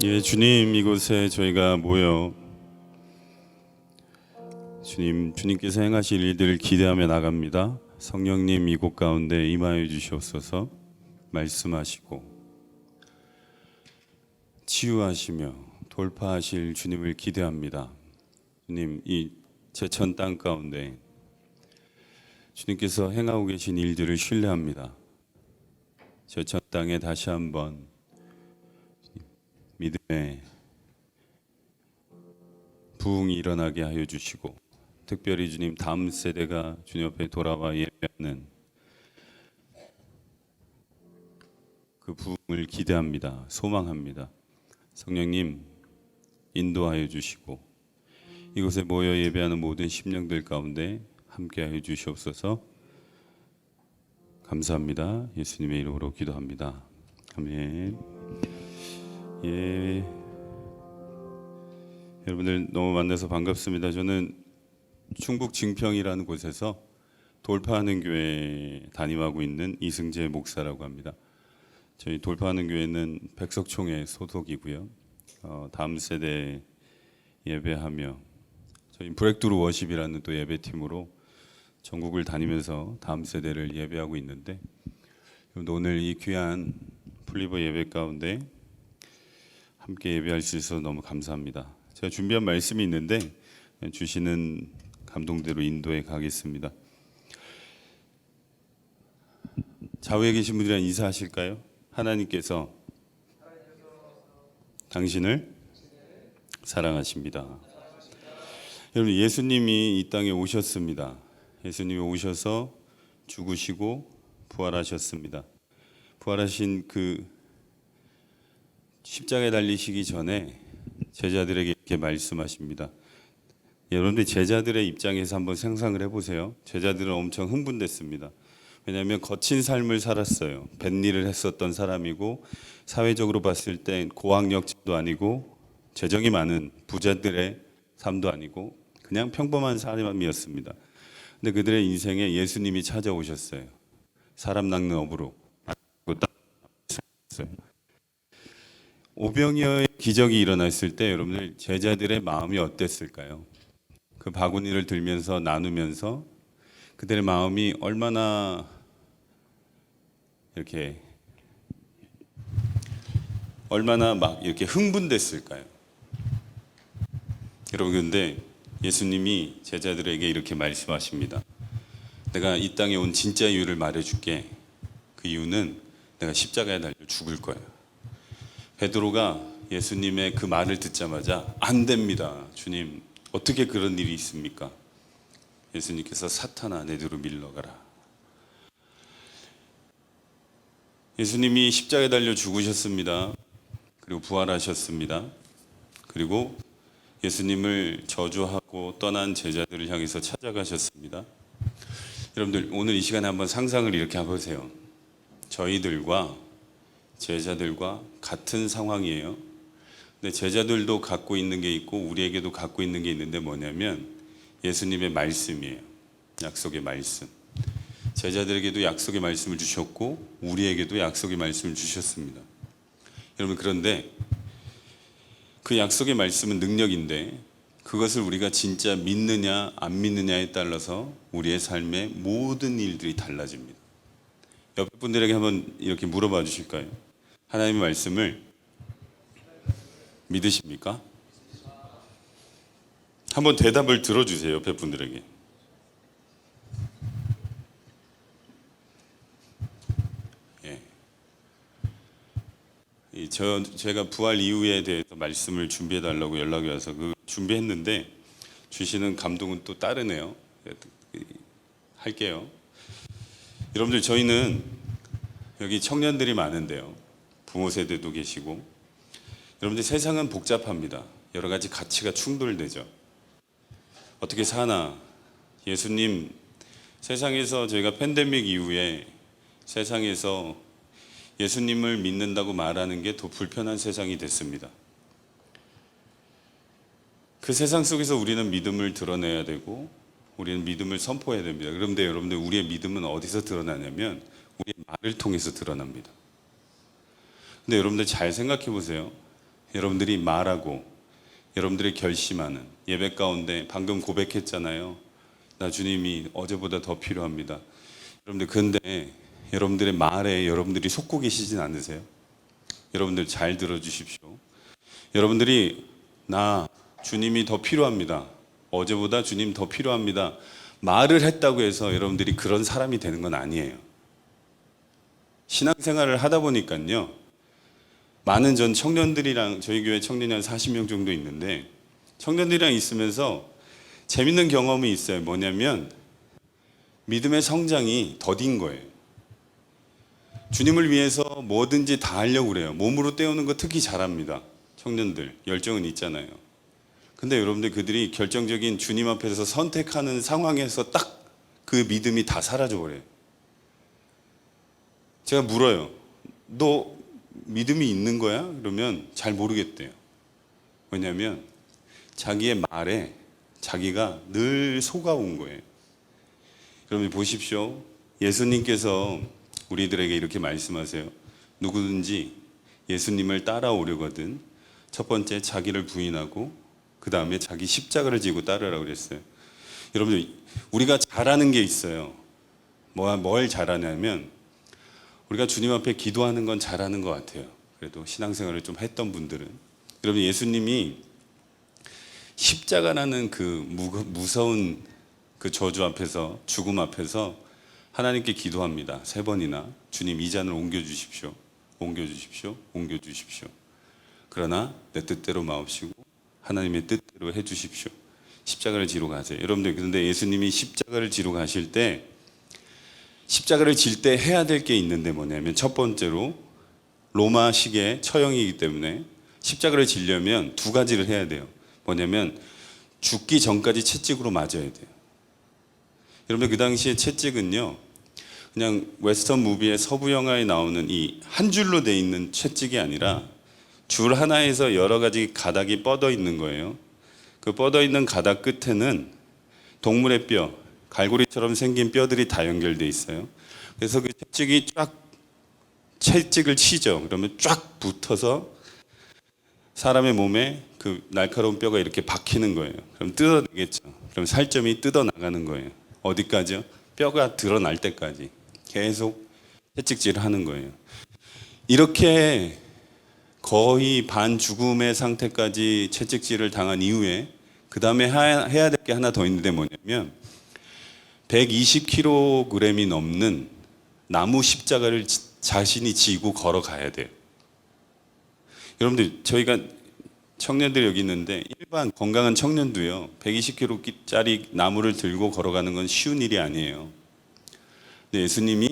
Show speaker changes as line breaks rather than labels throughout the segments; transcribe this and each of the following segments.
예, 주님, 이곳에 저희가 모여 주님께서 행하실 일들을 기대하며 나갑니다. 성령님 이곳 가운데 임하여 주시옵소서. 말씀하시고 치유하시며 돌파하실 주님을 기대합니다. 주님, 이 제천 땅 가운데 주님께서 행하고 계신 일들을 신뢰합니다. 제천 땅에 다시 한번 믿음의 부흥이 일어나게 하여 주시고, 특별히 주님 다음 세대가 주님 앞에 돌아와 예배하는 그 부흥을 기대합니다. 소망합니다. 성령님 인도하여 주시고 이곳에 모여 예배하는 모든 심령들 가운데 함께하여 주시옵소서. 감사합니다. 예수님의 이름으로 기도합니다. 아멘. 예, 여러분들 너무 만나서 반갑습니다. 저는 충북 증평이라는 곳에서 돌파하는 교회 담임하고 있는 이승재 목사라고 합니다. 저희 돌파하는 교회는 백석총회 소속이고요. 다음 세대 예배하며 저희 브렉드루 워십이라는 또 예배팀으로 전국을 다니면서 다음 세대를 예배하고 있는데, 오늘 이 귀한 풀리버 예배 가운데 함께 예배할 수 있어서 너무 감사합니다. 제가 준비한 말씀이 있는데 주시는 감동대로 인도해 가겠습니다. 좌우에 계신 분들이랑 인사하실까요? 하나님께서 당신을 사랑하십니다. 여러분, 예수님이 이 땅에 오셨습니다. 예수님이 오셔서 죽으시고 부활하셨습니다. 부활하신 그 십자가에 달리시기 전에 제자들에게 이렇게 말씀하십니다. 여러분들 제자들의 입장에서 한번 상상을 해보세요. 제자들은 엄청 흥분됐습니다. 왜냐하면 거친 삶을 살았어요. 뱃일을 했었던 사람이고, 사회적으로 봤을 때 고학력자도 아니고 재정이 많은 부자들의 삶도 아니고 그냥 평범한 사람이었습니다. 근데 그들의 인생에 예수님이 찾아오셨어요. 사람 낚는 업으로. 오병이어의 기적이 일어났을 때 여러분들 제자들의 마음이 어땠을까요? 그 바구니를 들면서 나누면서 그들의 마음이 얼마나 막 이렇게 흥분됐을까요? 여러분, 근데 예수님이 제자들에게 이렇게 말씀하십니다. 내가 이 땅에 온 진짜 이유를 말해줄게. 그 이유는 내가 십자가에 달려 죽을 거야. 베드로가 예수님의 그 말을 듣자마자 안 됩니다. 주님, 어떻게 그런 일이 있습니까? 예수님께서 사탄아, 내 뒤로 밀러가라. 예수님이 십자가에 달려 죽으셨습니다. 그리고 부활하셨습니다. 그리고 예수님을 저주하고 떠난 제자들을 향해서 찾아가셨습니다. 여러분들, 오늘 이 시간에 한번 상상을 이렇게 해보세요. 저희들과 제자들과 같은 상황이에요. 근데 제자들도 갖고 있는 게 있고 우리에게도 갖고 있는 게 있는데 뭐냐면 예수님의 말씀이에요. 약속의 말씀. 제자들에게도 약속의 말씀을 주셨고 우리에게도 약속의 말씀을 주셨습니다. 여러분, 그런데 그 약속의 말씀은 능력인데 그것을 우리가 진짜 믿느냐 안 믿느냐에 따라서 우리의 삶의 모든 일들이 달라집니다. 옆에 분들에게 한번 이렇게 물어봐 주실까요? 하나님의 말씀을 믿으십니까? 한번 대답을 들어주세요. 옆에 분들에게. 예. 제가 부활 이후에 대해서 말씀을 준비해 달라고 연락이 와서 그 준비했는데 주시는 감동은 또 따르네요. 할게요. 여러분들, 저희는 여기 청년들이 많은데요. 부모 세대도 계시고, 여러분들 세상은 복잡합니다. 여러 가지 가치가 충돌되죠. 어떻게 사나? 예수님, 세상에서 저희가 팬데믹 이후에 세상에서 예수님을 믿는다고 말하는 게 더 불편한 세상이 됐습니다. 그 세상 속에서 우리는 믿음을 드러내야 되고 우리는 믿음을 선포해야 됩니다. 그런데 여러분들, 우리의 믿음은 어디서 드러나냐면 우리의 말을 통해서 드러납니다. 근데 여러분들 잘 생각해 보세요. 여러분들이 말하고 여러분들이 결심하는 예배 가운데 방금 고백했잖아요. 나 주님이 어제보다 더 필요합니다. 여러분들 근데 여러분들의 말에 여러분들이 속고 계시진 않으세요? 여러분들 잘 들어주십시오. 여러분들이 나 주님이 더 필요합니다. 어제보다 주님 더 필요합니다. 말을 했다고 해서 여러분들이 그런 사람이 되는 건 아니에요. 신앙생활을 하다 보니까요. 많은 전 청년들이랑 저희 교회 청년이 한 40명 정도 있는데 청년들이랑 있으면서 재밌는 경험이 있어요. 뭐냐면 믿음의 성장이 더딘 거예요. 주님을 위해서 뭐든지 다 하려고 그래요. 몸으로 때우는 거 특히 잘합니다. 청년들 열정은 있잖아요. 근데 여러분들 그들이 결정적인 주님 앞에서 선택하는 상황에서 딱 그 믿음이 다 사라져 버려요. 제가 물어요. 너 믿음이 있는 거야? 그러면 잘 모르겠대요. 왜냐하면 자기의 말에 자기가 늘 속아온 거예요. 여러분 보십시오. 예수님께서 우리들에게 이렇게 말씀하세요. 누구든지 예수님을 따라오려거든 첫 번째 자기를 부인하고 그 다음에 자기 십자가를 지고 따르라고 그랬어요. 여러분들 우리가 잘하는 게 있어요. 뭘 잘하냐면 우리가 주님 앞에 기도하는 건 잘하는 것 같아요. 그래도 신앙생활을 좀 했던 분들은 여러분 예수님이 십자가라는 그 무서운 그 저주 앞에서 죽음 앞에서 하나님께 기도합니다. 3번이나 주님 이 잔을 옮겨주십시오. 옮겨주십시오. 옮겨주십시오. 그러나 내 뜻대로 마옵시고 하나님의 뜻대로 해주십시오. 십자가를 지러 가세요. 여러분들 그런데 예수님이 십자가를 지러 가실 때 십자가를 질 때 해야 될 게 있는데 뭐냐면 첫 번째로 로마식의 처형이기 때문에 십자가를 지려면 2가지를 해야 돼요. 뭐냐면 죽기 전까지 채찍으로 맞아야 돼요. 여러분 그 당시에 채찍은요 그냥 웨스턴 무비의 서부 영화에 나오는 이 한 줄로 돼 있는 채찍이 아니라 줄 하나에서 여러 가지 가닥이 뻗어 있는 거예요. 그 뻗어 있는 가닥 끝에는 동물의 뼈, 갈고리처럼 생긴 뼈들이 다 연결돼 있어요. 그래서 그 채찍을 치죠. 그러면 쫙 붙어서 사람의 몸에 그 날카로운 뼈가 이렇게 박히는 거예요. 그럼 뜯어내겠죠. 그럼 살점이 뜯어 나가는 거예요. 어디까지요? 뼈가 드러날 때까지 계속 채찍질을 하는 거예요. 이렇게 거의 반죽음의 상태까지 채찍질을 당한 이후에 그 다음에 해야 될 게 하나 더 있는데 뭐냐면 120kg이 넘는 나무 십자가를 자신이 지고 걸어가야 돼요. 여러분들 저희가 청년들 여기 있는데 일반 건강한 청년도요 120kg짜리 나무를 들고 걸어가는 건 쉬운 일이 아니에요. 근데 예수님이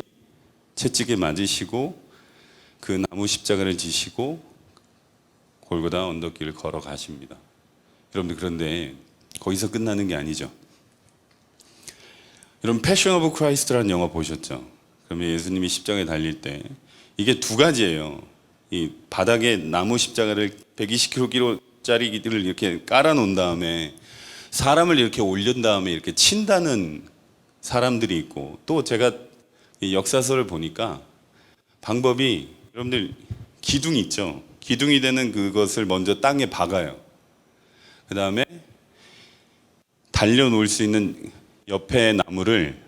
채찍에 맞으시고 그 나무 십자가를 지시고 골고다 언덕길을 걸어가십니다. 여러분들 그런데 거기서 끝나는 게 아니죠. 여러분 패션 오브 크라이스트라는 영화 보셨죠? 그러면 예수님이 십자가에 달릴 때 이게 2가지예요. 이 바닥에 나무 십자가를 120kg짜리를 이렇게 깔아놓은 다음에 사람을 이렇게 올린 다음에 이렇게 친다는 사람들이 있고 또 제가 이 역사서를 보니까 방법이 여러분들 기둥이 있죠. 기둥이 되는 그것을 먼저 땅에 박아요. 그 다음에 달려놓을 수 있는 옆에 나무를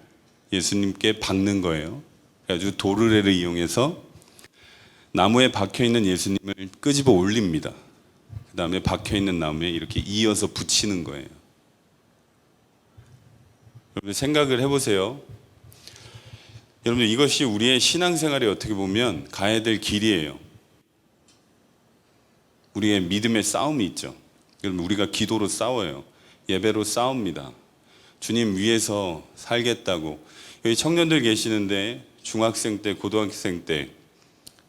예수님께 박는 거예요. 그래가지고 도르래를 이용해서 나무에 박혀있는 예수님을 끄집어 올립니다. 그 다음에 박혀있는 나무에 이렇게 이어서 붙이는 거예요. 여러분 생각을 해보세요. 여러분 이것이 우리의 신앙생활에 어떻게 보면 가야 될 길이에요. 우리의 믿음의 싸움이 있죠. 여러분 우리가 기도로 싸워요. 예배로 싸웁니다. 주님 위해서 살겠다고. 여기 청년들 계시는데 중학생 때, 고등학생 때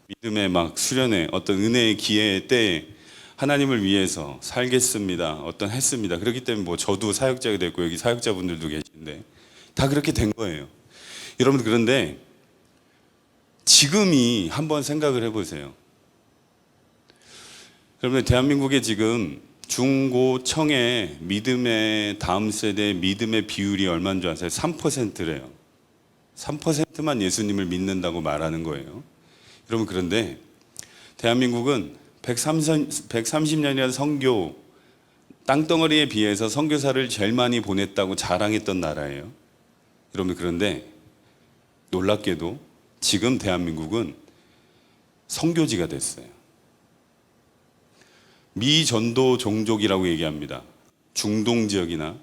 믿음의 막 수련회, 어떤 은혜의 기회의 때에 하나님을 위해서 살겠습니다. 어떤 했습니다. 그렇기 때문에 뭐 저도 사역자가 됐고 여기 사역자분들도 계신데 다 그렇게 된 거예요. 여러분 그런데 지금이 한번 생각을 해보세요. 여러분 대한민국에 지금 중고청의 믿음의 다음 세대 믿음의 비율이 얼마인 줄 아세요? 3%래요. 3%만 예수님을 믿는다고 말하는 거예요. 여러분 그런데 대한민국은 130년이라는 선교 땅덩어리에 비해서 선교사를 제일 많이 보냈다고 자랑했던 나라예요. 여러분, 그런데 놀랍게도 지금 대한민국은 선교지가 됐어요. 미전도 종족이라고 얘기합니다. 중동 지역이나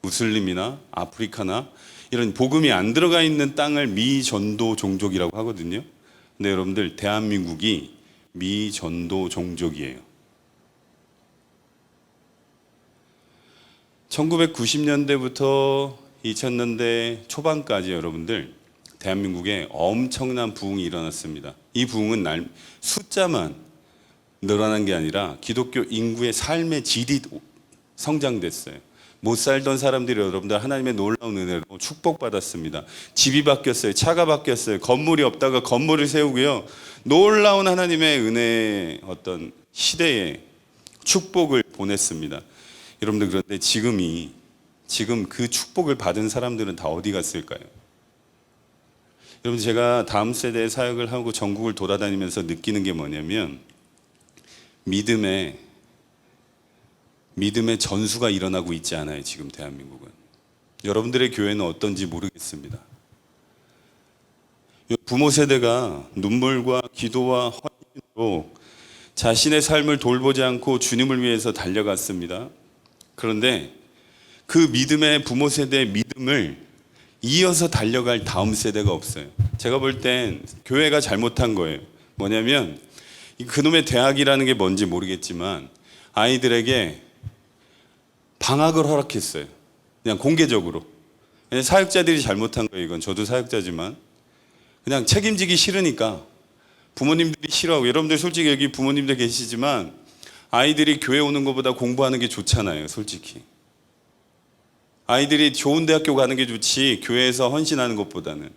무슬림이나 아프리카나 이런 복음이 안 들어가 있는 땅을 미전도 종족이라고 하거든요. 근데 여러분들, 대한민국이 미전도 종족이에요. 1990년대부터 2000년대 초반까지 여러분들, 대한민국에 엄청난 부흥이 일어났습니다. 이 부흥은 숫자만 늘어난 게 아니라 기독교 인구의 삶의 질이 성장됐어요. 못 살던 사람들이 여러분들 하나님의 놀라운 은혜로 축복받았습니다. 집이 바뀌었어요. 차가 바뀌었어요. 건물이 없다가 건물을 세우고요. 놀라운 하나님의 은혜의 어떤 시대에 축복을 보냈습니다. 여러분들, 그런데 지금 그 축복을 받은 사람들은 다 어디 갔을까요? 여러분, 제가 다음 세대의 사역을 하고 전국을 돌아다니면서 느끼는 게 뭐냐면 믿음의 전수가 일어나고 있지 않아요. 지금 대한민국은. 여러분들의 교회는 어떤지 모르겠습니다. 부모 세대가 눈물과 기도와 헌신으로 자신의 삶을 돌보지 않고 주님을 위해서 달려갔습니다. 그런데 그 믿음의 부모 세대의 믿음을 이어서 달려갈 다음 세대가 없어요. 제가 볼 땐 교회가 잘못한 거예요. 뭐냐면 그놈의 대학이라는 게 뭔지 모르겠지만 아이들에게 방학을 허락했어요. 그냥 공개적으로. 그냥 사역자들이 잘못한 거예요. 이건 저도 사역자지만 그냥 책임지기 싫으니까 부모님들이 싫어하고, 여러분들 솔직히 여기 부모님들 계시지만 아이들이 교회 오는 것보다 공부하는 게 좋잖아요. 솔직히 아이들이 좋은 대학교 가는 게 좋지 교회에서 헌신하는 것보다는.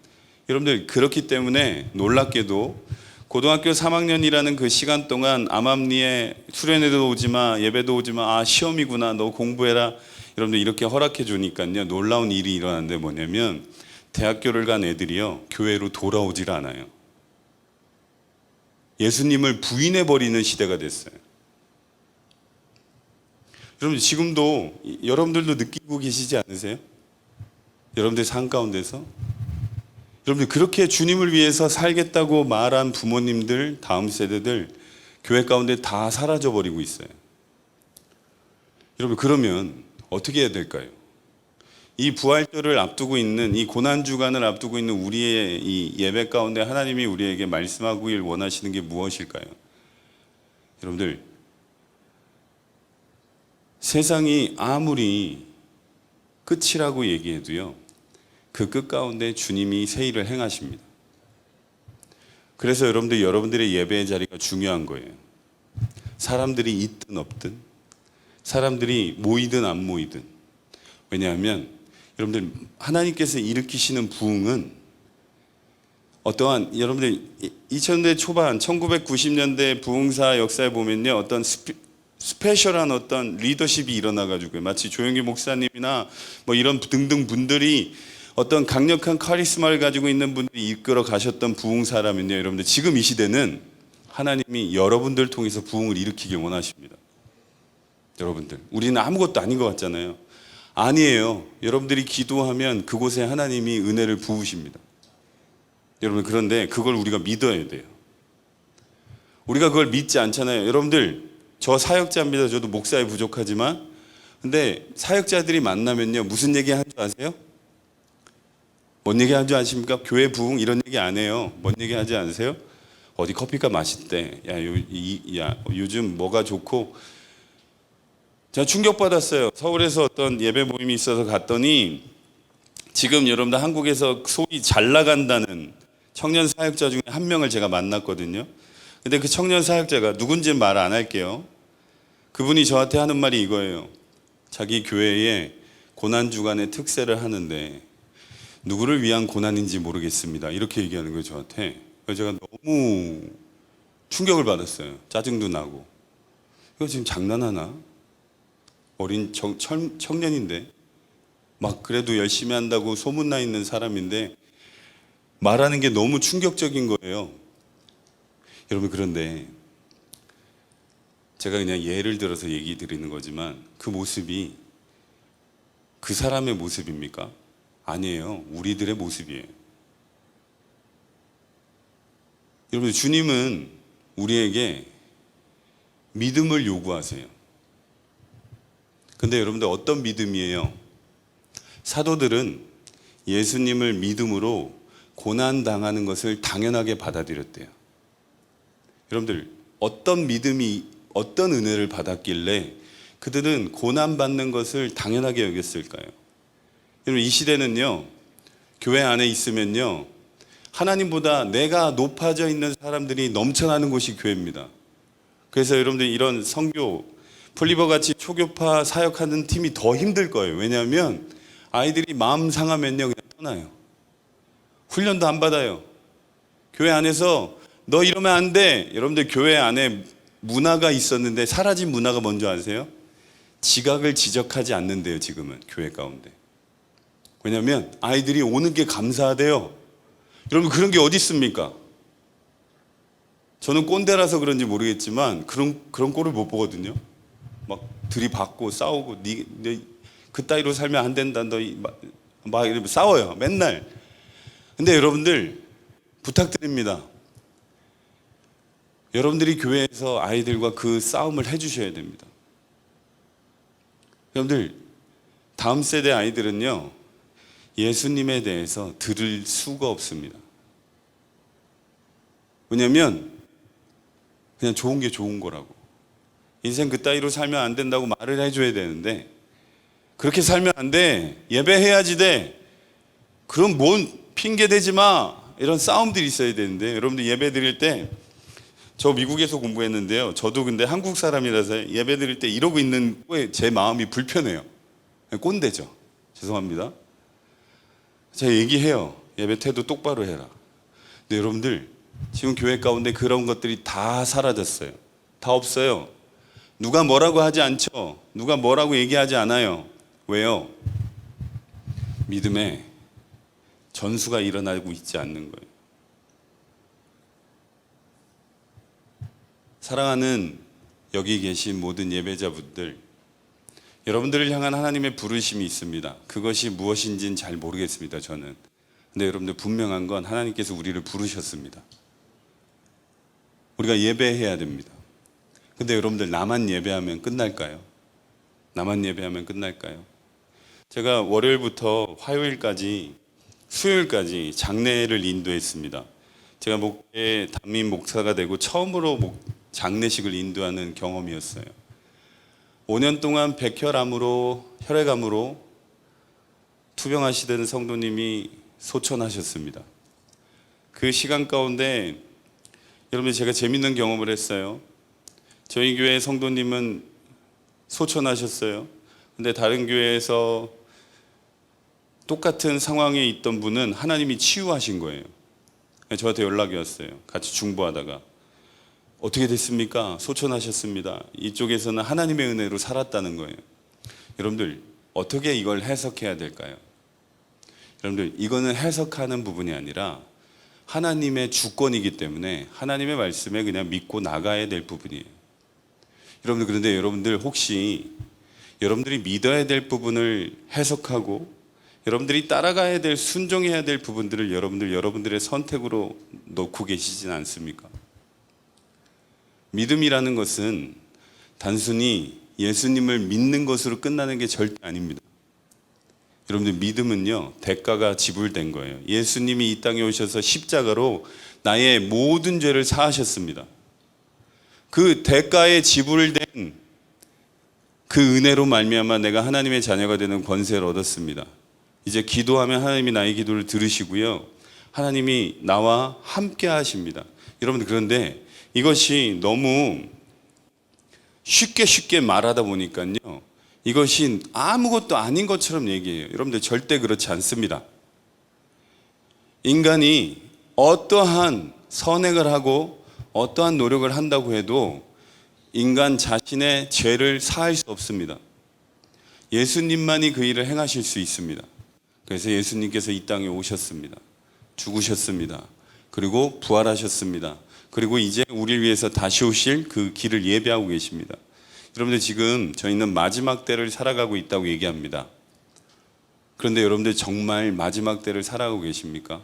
여러분들, 그렇기 때문에 놀랍게도 고등학교 3학년이라는 그 시간 동안 암암리에 수련회도 오지 마, 예배도 오지 마, 아 시험이구나, 너 공부해라, 여러분들 이렇게 허락해 주니까요, 놀라운 일이 일어났는데 뭐냐면 대학교를 간 애들이요 교회로 돌아오질 않아요. 예수님을 부인해 버리는 시대가 됐어요. 여러분, 지금도 여러분들도 느끼고 계시지 않으세요? 여러분들 삶 가운데서 여러분들 그렇게 주님을 위해서 살겠다고 말한 부모님들, 다음 세대들 교회 가운데 다 사라져 버리고 있어요. 여러분, 그러면 어떻게 해야 될까요? 이 부활절을 앞두고 있는, 이 고난주간을 앞두고 있는 우리의 이 예배 가운데 하나님이 우리에게 말씀하길 원하시는 게 무엇일까요? 여러분들, 세상이 아무리 끝이라고 얘기해도요, 그 끝 가운데 주님이 새 일을 행하십니다. 그래서 여러분들의 예배의 자리가 중요한 거예요. 사람들이 있든 없든, 사람들이 모이든 안 모이든. 왜냐하면 여러분들, 하나님께서 일으키시는 부흥은 어떠한, 여러분들 2000년대 초반 1990년대 부흥사 역사에 보면요, 어떤 스페셜한 어떤 리더십이 일어나가지고 마치 조영기 목사님이나 뭐 이런 등등 분들이 어떤 강력한 카리스마를 가지고 있는 분들이 이끌어 가셨던 부흥사라면요, 여러분들 지금 이 시대는 하나님이 여러분들 통해서 부흥을 일으키길 원하십니다. 여러분들, 우리는 아무것도 아닌 것 같잖아요. 아니에요. 여러분들이 기도하면 그곳에 하나님이 은혜를 부으십니다. 여러분, 그런데 그걸 우리가 믿어야 돼요. 우리가 그걸 믿지 않잖아요. 여러분들, 저 사역자입니다. 저도 목사에 부족하지만, 근데 사역자들이 만나면요, 무슨 얘기 하는 줄 아세요? 뭔 얘기 하는 줄 아십니까? 교회 부흥 이런 얘기 안 해요. 뭔 얘기 하지 않으세요? 어디 커피가 맛있대. 요즘 뭐가 좋고. 제가 충격받았어요. 서울에서 어떤 예배 모임이 있어서 갔더니 지금 여러분들 한국에서 소위 잘 나간다는 청년 사역자 중에 한 명을 제가 만났거든요. 근데 그 청년 사역자가 누군지는 말 안 할게요. 그분이 저한테 하는 말이 이거예요. 자기 교회에 고난주간에 특세를 하는데 누구를 위한 고난인지 모르겠습니다. 이렇게 얘기하는 거예요, 저한테. 그래서 제가 너무 충격을 받았어요. 짜증도 나고. 이거 지금 장난하나? 어린 청년인데 막 그래도 열심히 한다고 소문나 있는 사람인데 말하는 게 너무 충격적인 거예요. 여러분, 그런데 제가 그냥 예를 들어서 얘기 드리는 거지만 그 모습이 그 사람의 모습입니까? 아니에요. 우리들의 모습이에요. 여러분, 주님은 우리에게 믿음을 요구하세요. 근데 여러분들 어떤 믿음이에요? 사도들은 예수님을 믿음으로 고난당하는 것을 당연하게 받아들였대요. 여러분들, 어떤 믿음이, 어떤 은혜를 받았길래 그들은 고난받는 것을 당연하게 여겼을까요? 여러분, 이 시대는요, 교회 안에 있으면요, 하나님보다 내가 높아져 있는 사람들이 넘쳐나는 곳이 교회입니다. 그래서 여러분들 이런 선교, 풀리버 같이 초교파 사역하는 팀이 더 힘들 거예요. 왜냐하면 아이들이 마음 상하면요, 그냥 떠나요. 훈련도 안 받아요. 교회 안에서 너 이러면 안 돼. 여러분들 교회 안에 문화가 있었는데 사라진 문화가 뭔지 아세요? 지각을 지적하지 않는데요, 지금은 교회 가운데. 왜냐하면 아이들이 오는 게 감사하대요. 여러분, 그런 게 어디 있습니까? 저는 꼰대라서 그런지 모르겠지만 그런 꼴을 못 보거든요. 막 들이받고 싸우고 그 따위로 살면 안 된다. 막 이러면 싸워요, 맨날. 근데 여러분들 부탁드립니다. 여러분들이 교회에서 아이들과 그 싸움을 해주셔야 됩니다. 여러분들, 다음 세대 아이들은요, 예수님에 대해서 들을 수가 없습니다. 왜냐면 그냥 좋은 게 좋은 거라고. 인생 그따위로 살면 안 된다고 말을 해줘야 되는데, 그렇게 살면 안 돼, 예배해야지 돼, 그럼 뭔 핑계 대지 마, 이런 싸움들이 있어야 되는데, 여러분들 예배 드릴 때, 저 미국에서 공부했는데요, 저도 근데 한국 사람이라서 예배 드릴 때 이러고 있는 거에 제 마음이 불편해요. 꼰대죠. 죄송합니다. 제가 얘기해요. 예배 태도 똑바로 해라. 근데 여러분들, 지금 교회 가운데 그런 것들이 다 사라졌어요. 다 없어요. 누가 뭐라고 하지 않죠. 누가 뭐라고 얘기하지 않아요. 왜요? 믿음에 전수가 일어나고 있지 않는 거예요. 사랑하는 여기 계신 모든 예배자분들, 여러분들을 향한 하나님의 부르심이 있습니다. 그것이 무엇인지는 잘 모르겠습니다, 저는. 근데 여러분들, 분명한 건 하나님께서 우리를 부르셨습니다. 우리가 예배해야 됩니다. 근데 여러분들, 나만 예배하면 끝날까요? 나만 예배하면 끝날까요? 제가 월요일부터 화요일까지, 수요일까지 장례를 인도했습니다. 제가 목회 담임 목사가 되고 처음으로 장례식을 인도하는 경험이었어요. 5년 동안 백혈암으로, 혈액암으로 투병하시던 성도님이 소천하셨습니다. 그 시간 가운데 여러분, 제가 재밌는 경험을 했어요. 저희 교회 성도님은 소천하셨어요. 근데 다른 교회에서 똑같은 상황에 있던 분은 하나님이 치유하신 거예요. 저한테 연락이 왔어요. 같이 중보하다가. 어떻게 됐습니까? 소천하셨습니다. 이쪽에서는 하나님의 은혜로 살았다는 거예요. 여러분들, 어떻게 이걸 해석해야 될까요? 여러분들, 이거는 해석하는 부분이 아니라 하나님의 주권이기 때문에 하나님의 말씀에 그냥 믿고 나가야 될 부분이에요. 여러분들, 그런데 여러분들 혹시 여러분들이 믿어야 될 부분을 해석하고 여러분들이 따라가야 될, 순종해야 될 부분들을 여러분들의 선택으로 놓고 계시진 않습니까? 믿음이라는 것은 단순히 예수님을 믿는 것으로 끝나는 게 절대 아닙니다. 여러분들, 믿음은요, 대가가 지불된 거예요. 예수님이 이 땅에 오셔서 십자가로 나의 모든 죄를 사하셨습니다. 그 대가에 지불된 그 은혜로 말미암아 내가 하나님의 자녀가 되는 권세를 얻었습니다. 이제 기도하면 하나님이 나의 기도를 들으시고요, 하나님이 나와 함께 하십니다. 여러분들, 그런데 이것이 너무 쉽게 말하다 보니까요, 이것이 아무것도 아닌 것처럼 얘기해요. 여러분들, 절대 그렇지 않습니다. 인간이 어떠한 선행을 하고 어떠한 노력을 한다고 해도 인간 자신의 죄를 사할 수 없습니다. 예수님만이 그 일을 행하실 수 있습니다. 그래서 예수님께서 이 땅에 오셨습니다. 죽으셨습니다. 그리고 부활하셨습니다. 그리고 이제 우리를 위해서 다시 오실 그 길을 예배하고 계십니다. 여러분들 지금 저희는 마지막 때를 살아가고 있다고 얘기합니다. 그런데 여러분들 정말 마지막 때를 살아가고 계십니까?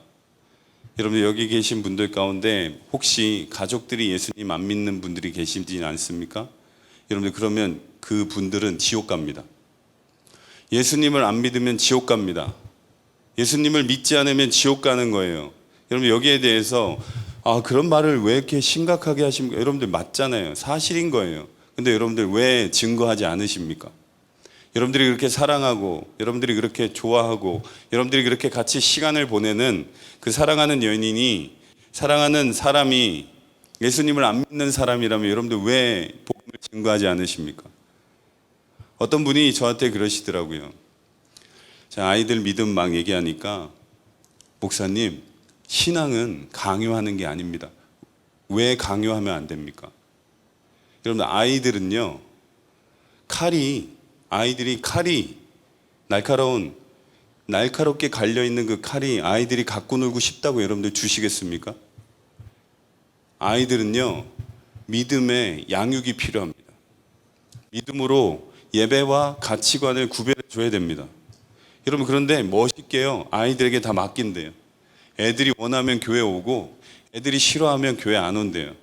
여러분들 여기 계신 분들 가운데 혹시 가족들이 예수님 안 믿는 분들이 계시지 않습니까? 여러분들 그러면 그 분들은 지옥 갑니다. 예수님을 안 믿으면 지옥 갑니다. 예수님을 믿지 않으면 지옥 가는 거예요. 여러분 여기에 대해서 그런 말을 왜 이렇게 심각하게 하십니까? 여러분들 맞잖아요. 사실인 거예요. 근데 여러분들 왜 증거하지 않으십니까? 여러분들이 그렇게 사랑하고 여러분들이 그렇게 좋아하고 여러분들이 그렇게 같이 시간을 보내는 그 사랑하는 연인이 사랑하는 사람이 예수님을 안 믿는 사람이라면 여러분들 왜 복음을 증거하지 않으십니까? 어떤 분이 저한테 그러시더라고요. 자, 아이들 믿음 막 얘기하니까 목사님 신앙은 강요하는 게 아닙니다. 왜 강요하면 안 됩니까? 여러분 아이들은요 아이들이 칼이 날카롭게 갈려있는 그 칼이 아이들이 갖고 놀고 싶다고 여러분들 주시겠습니까? 아이들은요 믿음의 양육이 필요합니다. 믿음으로 예배와 가치관을 구별해 줘야 됩니다. 여러분 그런데 멋있게요 아이들에게 다 맡긴대요. 애들이 원하면 교회 오고 애들이 싫어하면 교회 안 온대요.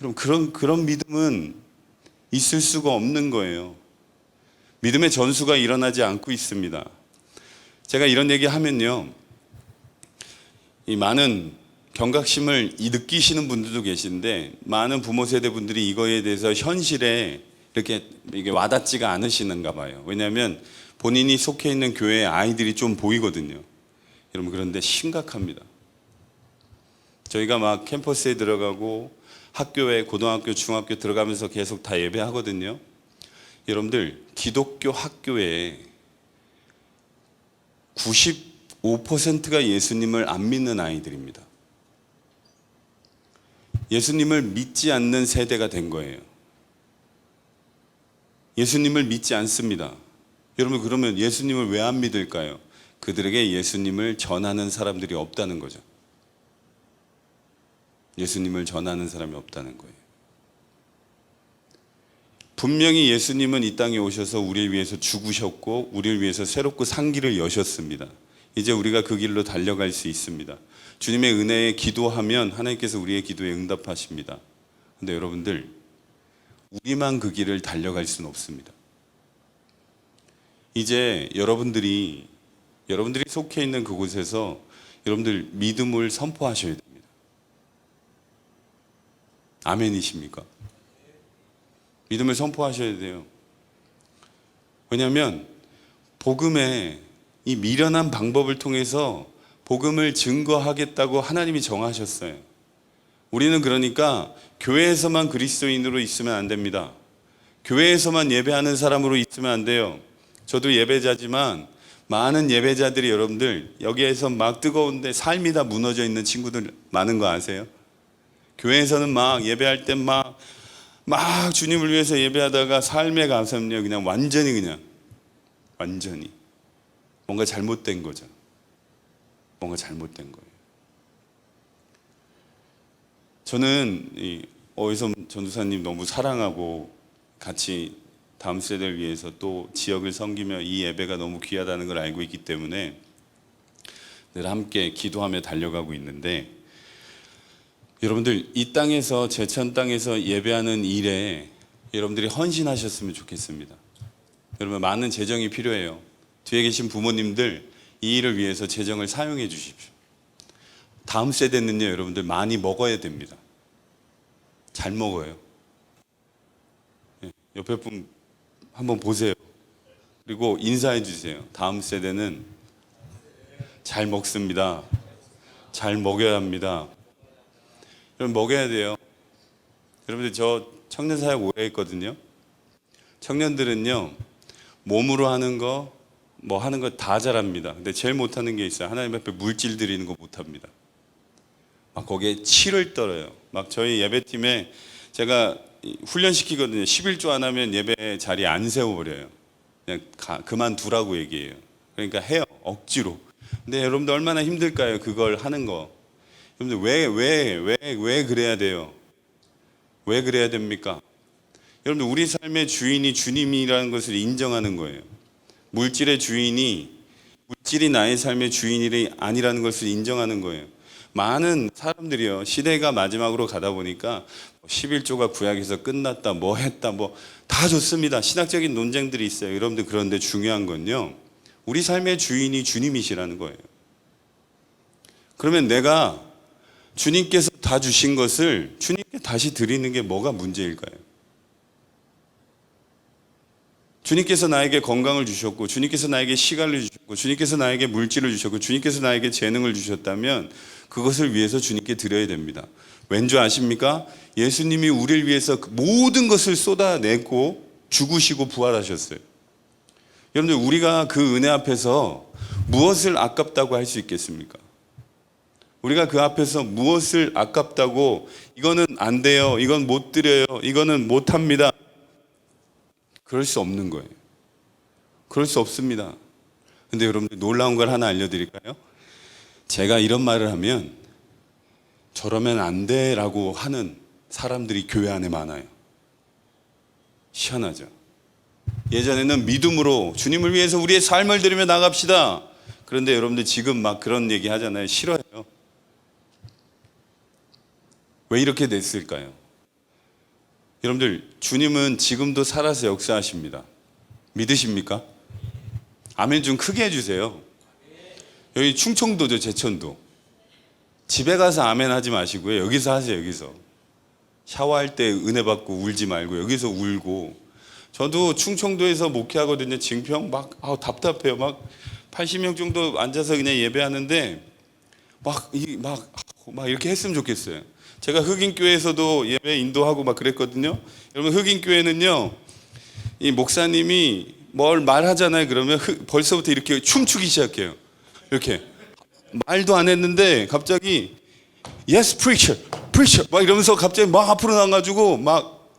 여러분 그런 믿음은 있을 수가 없는 거예요. 믿음의 전수가 일어나지 않고 있습니다. 제가 이런 얘기 하면요 이 많은 경각심을 느끼시는 분들도 계신데 많은 부모 세대 분들이 이거에 대해서 현실에 이게 와닿지가 않으시는가 봐요. 왜냐하면 본인이 속해 있는 교회에 아이들이 좀 보이거든요. 여러분 그런데 심각합니다. 저희가 막 캠퍼스에 들어가고 학교에 고등학교, 중학교 들어가면서 계속 다 예배하거든요. 여러분들 기독교 학교에 95%가 예수님을 안 믿는 아이들입니다. 예수님을 믿지 않는 세대가 된 거예요. 예수님을 믿지 않습니다. 여러분 그러면 예수님을 왜 안 믿을까요? 그들에게 예수님을 전하는 사람들이 없다는 거죠. 예수님을 전하는 사람이 없다는 거예요. 분명히 예수님은 이 땅에 오셔서 우리를 위해서 죽으셨고 우리를 위해서 새롭고 산 길을 여셨습니다. 이제 우리가 그 길로 달려갈 수 있습니다. 주님의 은혜에 기도하면 하나님께서 우리의 기도에 응답하십니다. 그런데 여러분들 우리만 그 길을 달려갈 수는 없습니다. 이제 여러분들이 속해 있는 그곳에서 여러분들 믿음을 선포하셔야 됩니다. 아멘이십니까? 믿음을 선포하셔야 돼요. 왜냐하면 복음의 이 미련한 방법을 통해서 복음을 증거하겠다고 하나님이 정하셨어요. 우리는 그러니까 교회에서만 그리스도인으로 있으면 안 됩니다. 교회에서만 예배하는 사람으로 있으면 안 돼요. 저도 예배자지만 많은 예배자들이 여러분들 여기에서 막 뜨거운데 삶이 다 무너져 있는 친구들 많은 거 아세요? 교회에서는 막 예배할 때 막 주님을 위해서 예배하다가 삶의 가슴은요 그냥 완전히 뭔가 잘못된 거죠. 뭔가 잘못된 거예요. 저는 어휘섬 전도사님 너무 사랑하고 같이 다음 세대를 위해서 또 지역을 섬기며 이 예배가 너무 귀하다는 걸 알고 있기 때문에 늘 함께 기도하며 달려가고 있는데 여러분들 이 땅에서 제천 땅에서 예배하는 일에 여러분들이 헌신하셨으면 좋겠습니다. 여러분 많은 재정이 필요해요. 뒤에 계신 부모님들 이 일을 위해서 재정을 사용해 주십시오. 다음 세대는요 여러분들 많이 먹어야 됩니다. 잘 먹어요. 옆에 분 한번 보세요. 그리고 인사해 주세요. 다음 세대는 잘 먹습니다. 잘 먹여야 합니다. 여러분 먹여야 돼요. 여러분들 저 청년사역 오래 했거든요. 청년들은요 몸으로 하는 거 뭐 하는 거 다 잘합니다. 근데 제일 못하는 게 있어요. 하나님 앞에 물질 드리는 거 못합니다. 막 거기에 치를 떨어요. 막 저희 예배팀에 제가 훈련시키거든요. 11조 안 하면 예배 자리에 안 세워버려요. 그냥 그만두라고 얘기해요. 그러니까 해요. 억지로. 근데 여러분들 얼마나 힘들까요? 그걸 하는 거. 여러분들 왜 그래야 돼요? 왜 그래야 됩니까? 여러분들 우리 삶의 주인이 주님이라는 것을 인정하는 거예요. 물질의 주인이 물질이 나의 삶의 주인이 아니라는 것을 인정하는 거예요. 많은 사람들이요, 시대가 마지막으로 가다 보니까 11조가 구약에서 끝났다, 뭐 했다, 뭐 다 좋습니다. 신학적인 논쟁들이 있어요. 여러분들, 그런데 중요한 건요, 우리 삶의 주인이 주님이시라는 거예요. 그러면 내가 주님께서 다 주신 것을 주님께 다시 드리는 게 뭐가 문제일까요? 주님께서 나에게 건강을 주셨고, 주님께서 나에게 시간을 주셨고, 주님께서 나에게 물질을 주셨고, 주님께서 나에게 재능을 주셨다면 그것을 위해서 주님께 드려야 됩니다. 왠지 아십니까? 예수님이 우리를 위해서 모든 것을 쏟아내고 죽으시고 부활하셨어요. 여러분들, 우리가 그 은혜 앞에서 무엇을 아깝다고 할 수 있겠습니까? 우리가 그 앞에서 무엇을 아깝다고, 이거는 안 돼요, 이건 못 드려요, 이거는 못 합니다, 그럴 수 없는 거예요. 그럴 수 없습니다. 근데 여러분들, 놀라운 걸 하나 알려드릴까요? 제가 이런 말을 하면 저러면 안 돼라고 하는 사람들이 교회 안에 많아요. 희한하죠. 예전에는 믿음으로 주님을 위해서 우리의 삶을 드리며 나갑시다. 그런데 여러분들, 지금 막 그런 얘기 하잖아요. 싫어요. 왜 이렇게 됐을까요? 여러분들, 주님은 지금도 살아서 역사하십니다. 믿으십니까? 아멘 좀 크게 해주세요. 여기 충청도죠, 제천도. 집에 가서 아멘 하지 마시고요, 여기서 하세요. 여기서 샤워할 때 은혜 받고 울지 말고 여기서 울고. 저도 충청도에서 목회하거든요. 증평 막 답답해요. 막 80명 정도 앉아서 그냥 예배하는데 막 이렇게 했으면 좋겠어요. 제가 흑인교회에서도 예배 인도하고 막 그랬거든요. 여러분, 흑인교회는요, 이 목사님이 뭘 말하잖아요. 그러면 벌써부터 이렇게 춤추기 시작해요. 이렇게 말도 안 했는데 갑자기 Yes, preacher, preacher 막 이러면서 갑자기 막 앞으로 나가지고 막,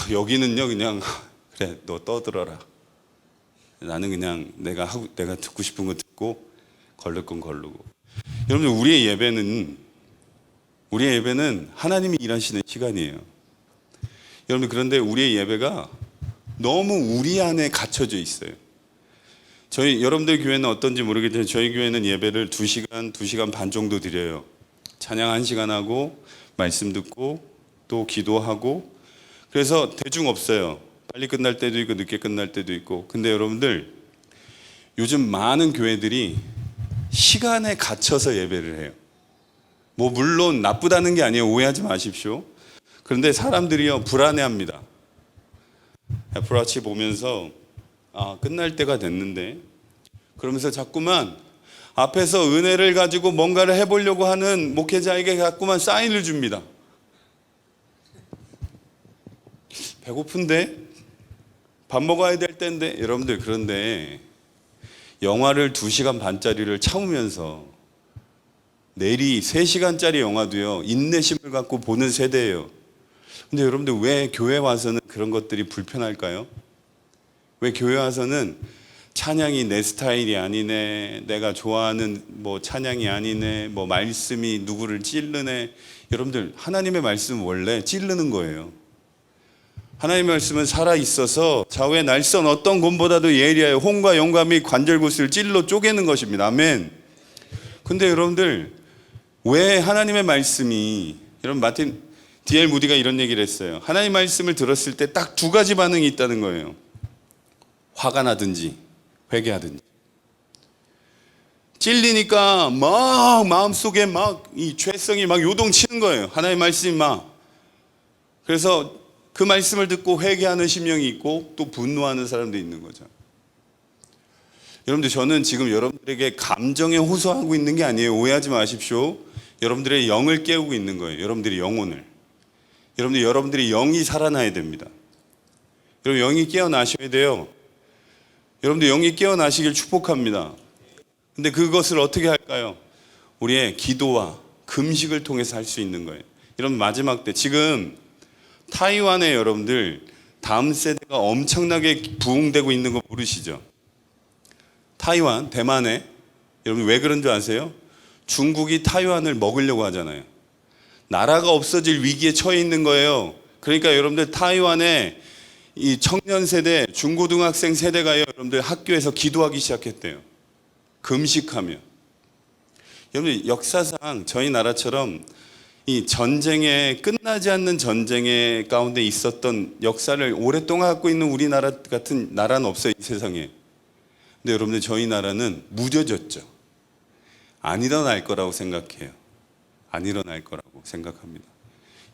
여기는요 그냥 그래, 너 떠들어라. 나는 그냥 내가 듣고 싶은 거 듣고 걸릴 건 걸르고. 여러분들, 우리의 예배는 하나님이 일하시는 시간이에요. 여러분, 그런데 우리의 예배가 너무 우리 안에 갇혀져 있어요. 여러분들 교회는 어떤지 모르겠지만 저희 교회는 예배를 2시간 반 정도 드려요. 찬양 1시간 하고 말씀 듣고 또 기도하고. 그래서 대중 없어요. 빨리 끝날 때도 있고 늦게 끝날 때도 있고. 근데 여러분들, 요즘 많은 교회들이 시간에 갇혀서 예배를 해요. 뭐 물론 나쁘다는 게 아니에요. 오해하지 마십시오. 그런데 사람들이요, 불안해합니다. 애플워치 보면서 끝날 때가 됐는데, 그러면서 자꾸만 앞에서 은혜를 가지고 뭔가를 해보려고 하는 목회자에게 자꾸만 사인을 줍니다. 배고픈데? 밥 먹어야 될 텐데? 여러분들, 그런데 영화를 2시간 반짜리를 참으면서 내리 3시간짜리 영화도요, 인내심을 갖고 보는 세대예요. 근데 여러분들, 왜 교회 와서는 그런 것들이 불편할까요? 왜 교회 와서는 찬양이 내 스타일이 아니네, 내가 좋아하는 뭐 찬양이 아니네, 뭐 말씀이 누구를 찌르네. 여러분들, 하나님의 말씀은 원래 찌르는 거예요. 하나님의 말씀은 살아있어서 좌우의 날선 어떤 곰보다도 예리하여 혼과 영감이 관절곳을 찔러 쪼개는 것입니다. 아멘. 근데 여러분들, 왜 하나님의 말씀이, 여러분, 마틴 D.L. 무디가 이런 얘기를 했어요. 하나님의 말씀을 들었을 때 딱 2가지 반응이 있다는 거예요. 화가 나든지 회개하든지. 찔리니까 막 마음속에 막 이 죄성이 막 요동치는 거예요. 하나님의 말씀이 막. 그래서 그 말씀을 듣고 회개하는 심령이 있고 또 분노하는 사람도 있는 거죠. 여러분들, 저는 지금 여러분들에게 감정에 호소하고 있는 게 아니에요. 오해하지 마십시오. 여러분들의 영을 깨우고 있는 거예요. 여러분들의 영혼을. 여러분들의 영이 살아나야 됩니다. 여러분, 영이 깨어나셔야 돼요. 여러분들, 영이 깨어나시길 축복합니다. 근데 그것을 어떻게 할까요? 우리의 기도와 금식을 통해서 할 수 있는 거예요. 여러분, 마지막 때 지금 타이완에 여러분들 다음 세대가 엄청나게 부흥되고 있는 거 모르시죠? 타이완, 대만에 여러분 왜 그런 줄 아세요? 중국이 타이완을 먹으려고 하잖아요. 나라가 없어질 위기에 처해 있는 거예요. 그러니까 여러분들 타이완에 이 청년 세대, 중고등학생 세대가요, 여러분들 학교에서 기도하기 시작했대요. 금식하며. 여러분들 역사상 저희 나라처럼 이 전쟁에 끝나지 않는 전쟁의 가운데 있었던 역사를 오랫동안 갖고 있는 우리나라 같은 나라는 없어요, 이 세상에. 근데 여러분들 저희 나라는 무뎌졌죠. 안 일어날 거라고 생각해요. 안 일어날 거라고 생각합니다.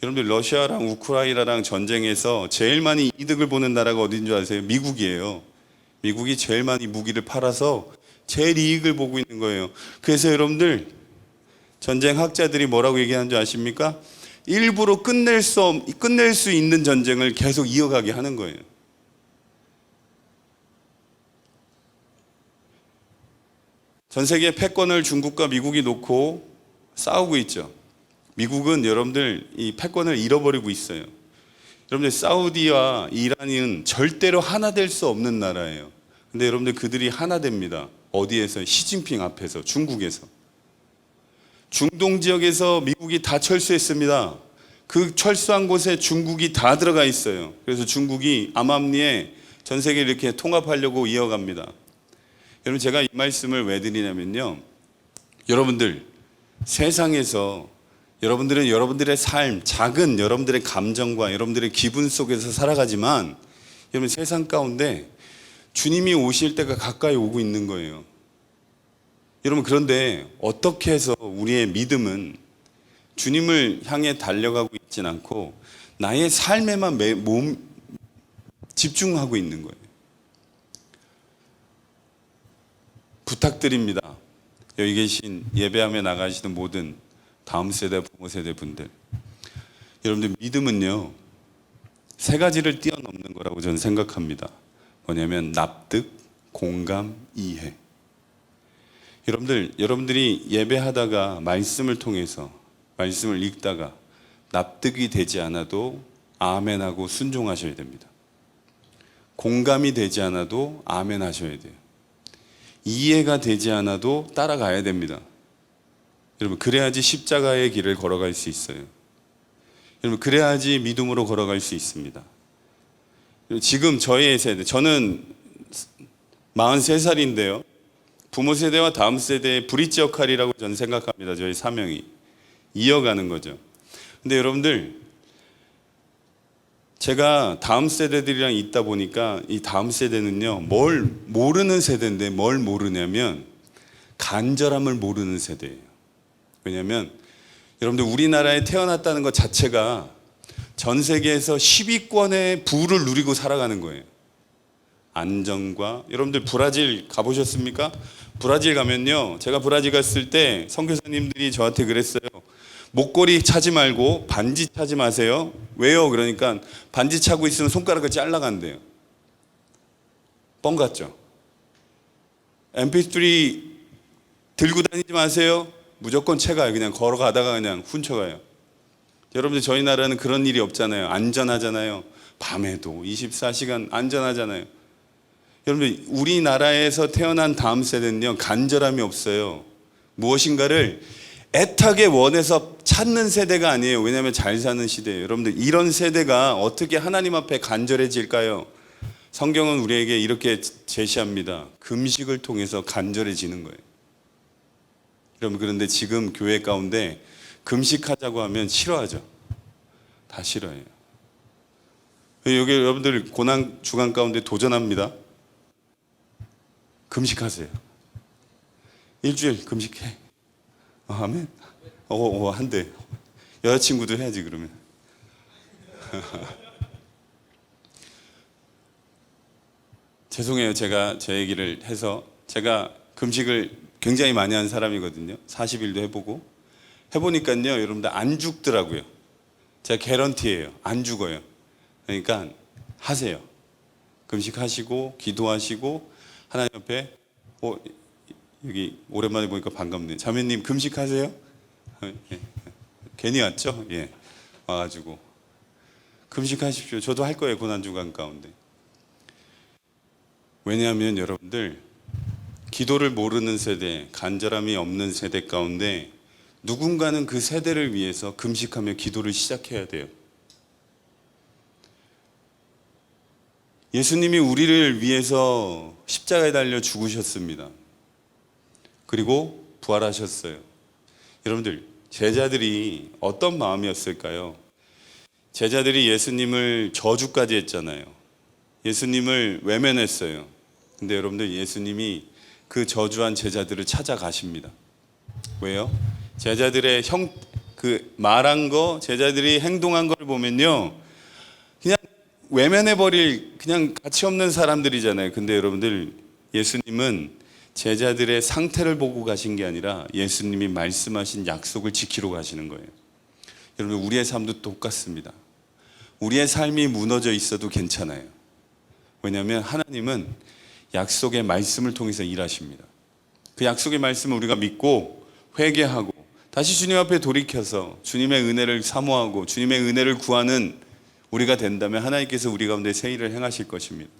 여러분들 러시아랑 우크라이나랑 전쟁에서 제일 많이 이득을 보는 나라가 어딘 줄 아세요? 미국이에요. 미국이 제일 많이 무기를 팔아서 제일 이익을 보고 있는 거예요. 그래서 여러분들 전쟁 학자들이 뭐라고 얘기하는 줄 아십니까? 일부러 끝낼 수 있는 전쟁을 계속 이어가게 하는 거예요. 전 세계 패권을 중국과 미국이 놓고 싸우고 있죠. 미국은 여러분들 이 패권을 잃어버리고 있어요. 여러분들 사우디와 이란은 절대로 하나 될 수 없는 나라예요. 근데 여러분들 그들이 하나 됩니다. 어디에서? 시진핑 앞에서, 중국에서. 중동 지역에서 미국이 다 철수했습니다. 그 철수한 곳에 중국이 다 들어가 있어요. 그래서 중국이 암암리에 전 세계를 이렇게 통합하려고 이어갑니다. 여러분 제가 이 말씀을 왜 드리냐면요. 여러분들 세상에서 여러분들은 여러분들의 삶, 작은 여러분들의 감정과 여러분들의 기분 속에서 살아가지만 여러분 세상 가운데 주님이 오실 때가 가까이 오고 있는 거예요. 여러분 그런데 어떻게 해서 우리의 믿음은 주님을 향해 달려가고 있진 않고 나의 삶에만 집중하고 있는 거예요. 부탁드립니다. 여기 계신 예배함에 나가시는 모든 다음 세대, 부모 세대 분들, 여러분들 믿음은요 세 가지를 뛰어넘는 거라고 저는 생각합니다. 뭐냐면 납득, 공감, 이해. 여러분들이 예배하다가 말씀을 통해서 말씀을 읽다가 납득이 되지 않아도 아멘하고 순종하셔야 됩니다. 공감이 되지 않아도 아멘 하셔야 돼요. 이해가 되지 않아도 따라가야 됩니다. 여러분 그래야지 십자가의 길을 걸어갈 수 있어요. 여러분 그래야지 믿음으로 걸어갈 수 있습니다. 지금 저의 세대, 저는 43살인데요. 부모 세대와 다음 세대의 브릿지 역할이라고 저는 생각합니다. 저희 사명이 이어가는 거죠. 근데 여러분들 제가 다음 세대들이랑 있다 보니까 이 다음 세대는요 뭘 모르는 세대인데 뭘 모르냐면 간절함을 모르는 세대예요. 왜냐하면 여러분들 우리나라에 태어났다는 것 자체가 전 세계에서 10위권의 부를 누리고 살아가는 거예요. 안정과 여러분들 브라질 가보셨습니까? 브라질 가면요 제가 브라질 갔을 때 선교사님들이 저한테 그랬어요. 목걸이 차지 말고 반지 차지 마세요. 왜요? 그러니까 반지 차고 있으면 손가락을 잘라간대요. 뻥 같죠? MP3 들고 다니지 마세요. 무조건 채가요. 그냥 걸어가다가 그냥 훔쳐가요. 여러분들 저희 나라는 그런 일이 없잖아요. 안전하잖아요. 밤에도 24시간 안전하잖아요. 여러분들 우리나라에서 태어난 다음 세대는요 간절함이 없어요. 무엇인가를 애타게 원해서 찾는 세대가 아니에요. 왜냐하면 잘 사는 시대예요. 여러분들 이런 세대가 어떻게 하나님 앞에 간절해질까요? 성경은 우리에게 이렇게 제시합니다. 금식을 통해서 간절해지는 거예요. 여러분 그런데 지금 교회 가운데 금식하자고 하면 싫어하죠. 다 싫어해요. 여기 여러분들 고난 주간 가운데 도전합니다. 금식하세요. 일주일 금식해. 아멘. 한대. 여자친구도 해야지 그러면. 죄송해요. 제가 제 얘기를 해서 제가 금식을 굉장히 많이 한 사람이거든요. 40일도 해보니까요 여러분들 안 죽더라고요. 제가 개런티예요. 안 죽어요. 그러니까 하세요. 금식하시고 기도하시고 하나님 앞에 여기 오랜만에 보니까 반갑네요. 자매님 금식하세요? 예. 괜히 왔죠? 예. 와가지고 금식하십시오. 저도 할 거예요. 고난주간 가운데. 왜냐하면 여러분들 기도를 모르는 세대, 간절함이 없는 세대 가운데 누군가는 그 세대를 위해서 금식하며 기도를 시작해야 돼요. 예수님이 우리를 위해서 십자가에 달려 죽으셨습니다. 그리고 부활하셨어요. 여러분들, 제자들이 어떤 마음이었을까요? 제자들이 예수님을 저주까지 했잖아요. 예수님을 외면했어요. 근데 여러분들, 예수님이 그 저주한 제자들을 찾아가십니다. 왜요? 제자들의 말한 거, 제자들이 행동한 걸 보면요, 그냥 외면해버릴 그냥 가치 없는 사람들이잖아요. 근데 여러분들, 예수님은 제자들의 상태를 보고 가신 게 아니라 예수님이 말씀하신 약속을 지키러 가시는 거예요. 여러분, 우리의 삶도 똑같습니다. 우리의 삶이 무너져 있어도 괜찮아요. 왜냐하면 하나님은 약속의 말씀을 통해서 일하십니다. 그 약속의 말씀을 우리가 믿고 회개하고 다시 주님 앞에 돌이켜서 주님의 은혜를 사모하고 주님의 은혜를 구하는 우리가 된다면 하나님께서 우리 가운데 새 일을 행하실 것입니다.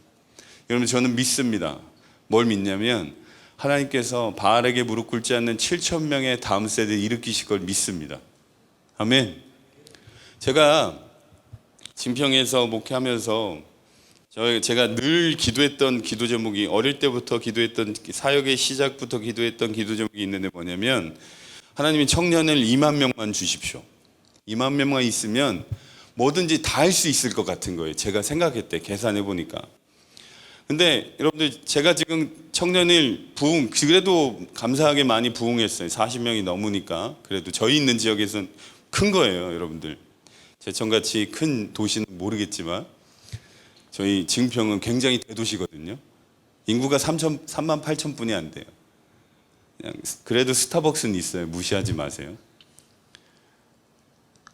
여러분, 저는 믿습니다. 뭘 믿냐면 하나님께서 바알에게 무릎 꿇지 않는 7,000명의 다음 세대를 일으키실 걸 믿습니다. 아멘. 제가 진평에서 목회하면서 제가 늘 기도했던 기도 제목이, 어릴 때부터 기도했던, 사역의 시작부터 기도했던 기도 제목이 있는데 뭐냐면, 하나님이 청년을 2만 명만 주십시오. 2만 명만 있으면 뭐든지 다 할 수 있을 것 같은 거예요. 제가 생각했대, 계산해 보니까. 근데 여러분들, 제가 지금 청년을 그래도 감사하게 많이 부흥했어요. 40명이 넘으니까. 그래도 저희 있는 지역에서는 큰 거예요, 여러분들. 제천같이 큰 도시는 모르겠지만 저희 증평은 굉장히 대도시거든요. 인구가 3만 8천 분이 안 돼요. 그래도 스타벅스는 있어요. 무시하지 마세요.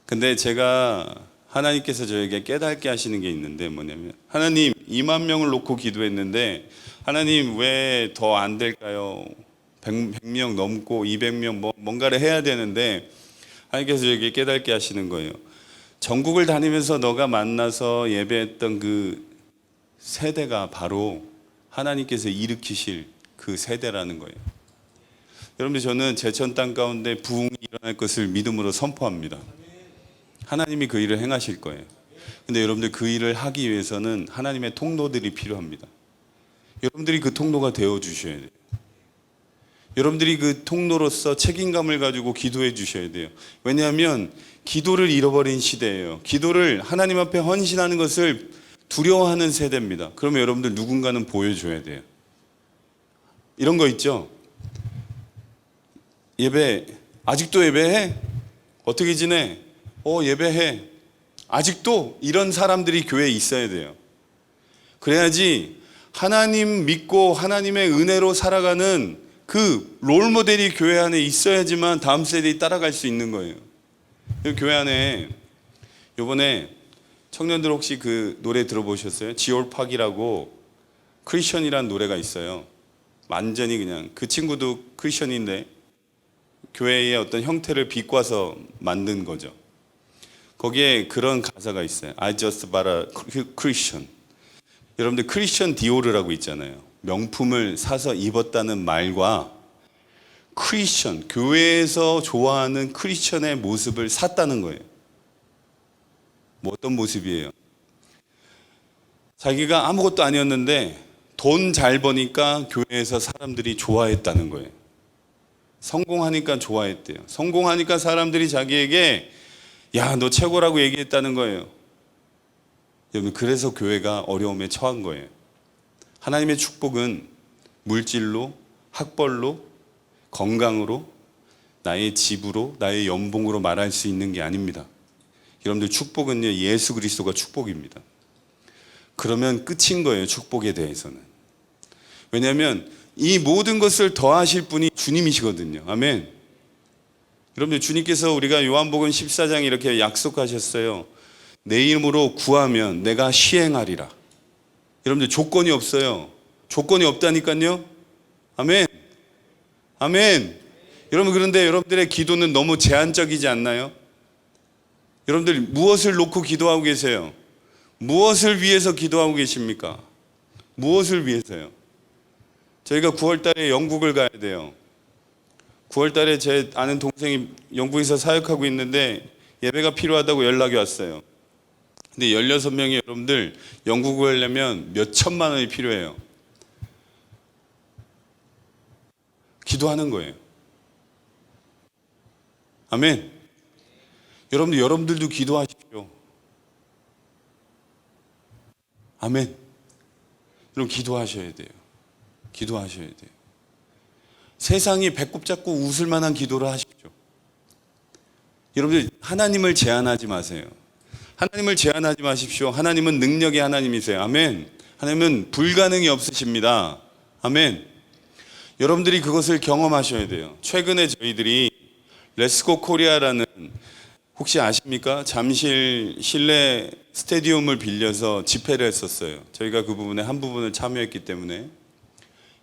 근데 제가, 하나님께서 저에게 깨닫게 하시는 게 있는데 뭐냐면, 하나님, 2만 명을 놓고 기도했는데 하나님 왜 더 안 될까요? 100명 넘고 200명 뭔가를 해야 되는데 하나님께서 저에게 깨닫게 하시는 거예요. 전국을 다니면서 너가 만나서 예배했던 그 세대가 바로 하나님께서 일으키실 그 세대라는 거예요. 여러분들, 저는 제천 땅 가운데 부흥이 일어날 것을 믿음으로 선포합니다. 하나님이 그 일을 행하실 거예요. 근데 여러분들, 그 일을 하기 위해서는 하나님의 통로들이 필요합니다. 여러분들이 그 통로가 되어 주셔야 돼요. 여러분들이 그 통로로서 책임감을 가지고 기도해 주셔야 돼요. 왜냐하면 기도를 잃어버린 시대예요. 기도를 하나님 앞에 헌신하는 것을 두려워하는 세대입니다. 그러면 여러분들, 누군가는 보여줘야 돼요. 이런 거 있죠? 예배, 아직도 예배해? 어떻게 지내? 예배해. 아직도? 이런 사람들이 교회에 있어야 돼요. 그래야지 하나님 믿고 하나님의 은혜로 살아가는 그 롤모델이 교회 안에 있어야지만 다음 세대에 따라갈 수 있는 거예요. 교회 안에 요번에 청년들 혹시 그 노래 들어보셨어요? 지올팍이라고 크리스천이라는 노래가 있어요. 완전히 그냥, 그 친구도 크리스천인데 교회의 어떤 형태를 비꼬아서 만든 거죠. 거기에 그런 가사가 있어요. I just bought a Christian. 여러분들, 크리스천 디오르라고 있잖아요. 명품을 사서 입었다는 말과 크리스천, 교회에서 좋아하는 크리스천의 모습을 샀다는 거예요. 뭐 어떤 모습이에요? 자기가 아무것도 아니었는데 돈 잘 버니까 교회에서 사람들이 좋아했다는 거예요. 성공하니까 좋아했대요. 성공하니까 사람들이 자기에게 야, 너 최고라고 얘기했다는 거예요. 여러분, 그래서 교회가 어려움에 처한 거예요. 하나님의 축복은 물질로, 학벌로, 건강으로, 나의 집으로, 나의 연봉으로 말할 수 있는 게 아닙니다. 여러분들, 축복은요, 예수 그리스도가 축복입니다. 그러면 끝인 거예요, 축복에 대해서는. 왜냐하면 이 모든 것을 더하실 분이 주님이시거든요. 아멘. 여러분들, 주님께서, 우리가 요한복음 14장 이렇게 약속하셨어요. 내 이름으로 구하면 내가 시행하리라. 여러분들, 조건이 없어요. 조건이 없다니까요. 아멘. 아멘. 여러분, 그런데 여러분들의 기도는 너무 제한적이지 않나요? 여러분들, 무엇을 놓고 기도하고 계세요? 무엇을 위해서 기도하고 계십니까? 무엇을 위해서요? 저희가 9월 달에 영국을 가야 돼요. 9월 달에 제 아는 동생이 영국에서 사역하고 있는데 예배가 필요하다고 연락이 왔어요. 근데 16명이 여러분들 영국을 가려면 몇 천만 원이 필요해요. 기도하는 거예요. 아멘. 여러분들도 기도하십시오. 아멘. 여러분 기도하셔야 돼요. 기도하셔야 돼요. 세상이 배꼽 잡고 웃을 만한 기도를 하십시오. 여러분들 하나님을 제한하지 마세요. 하나님을 제한하지 마십시오. 하나님은 능력의 하나님이세요. 아멘. 하나님은 불가능이 없으십니다. 아멘. 여러분들이 그것을 경험하셔야 돼요. 최근에 저희들이 렛츠고 코리아라는, 혹시 아십니까? 잠실 실내 스테디움을 빌려서 집회를 했었어요. 저희가 그 부분에 한 부분을 참여했기 때문에.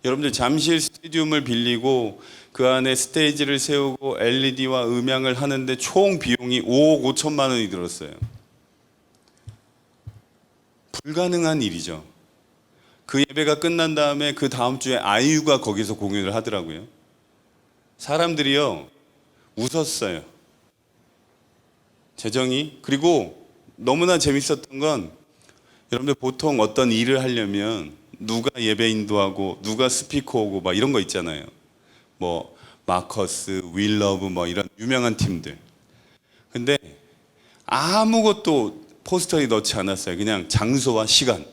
여러분들 잠실 스테디움을 빌리고 그 안에 스테이지를 세우고 LED와 음향을 하는데 총 비용이 5억 5천만 원이 들었어요. 불가능한 일이죠. 그 예배가 끝난 다음에 그 다음 주에 아이유가 거기서 공연을 하더라고요. 사람들이요 웃었어요. 재정이. 그리고 너무나 재밌었던 건, 여러분들 보통 어떤 일을 하려면 누가 예배 인도하고 누가 스피커 오고 막 이런 거 있잖아요. 뭐 마커스, 윌러브 뭐 이런 유명한 팀들. 근데 아무것도 포스터에 넣지 않았어요. 그냥 장소와 시간.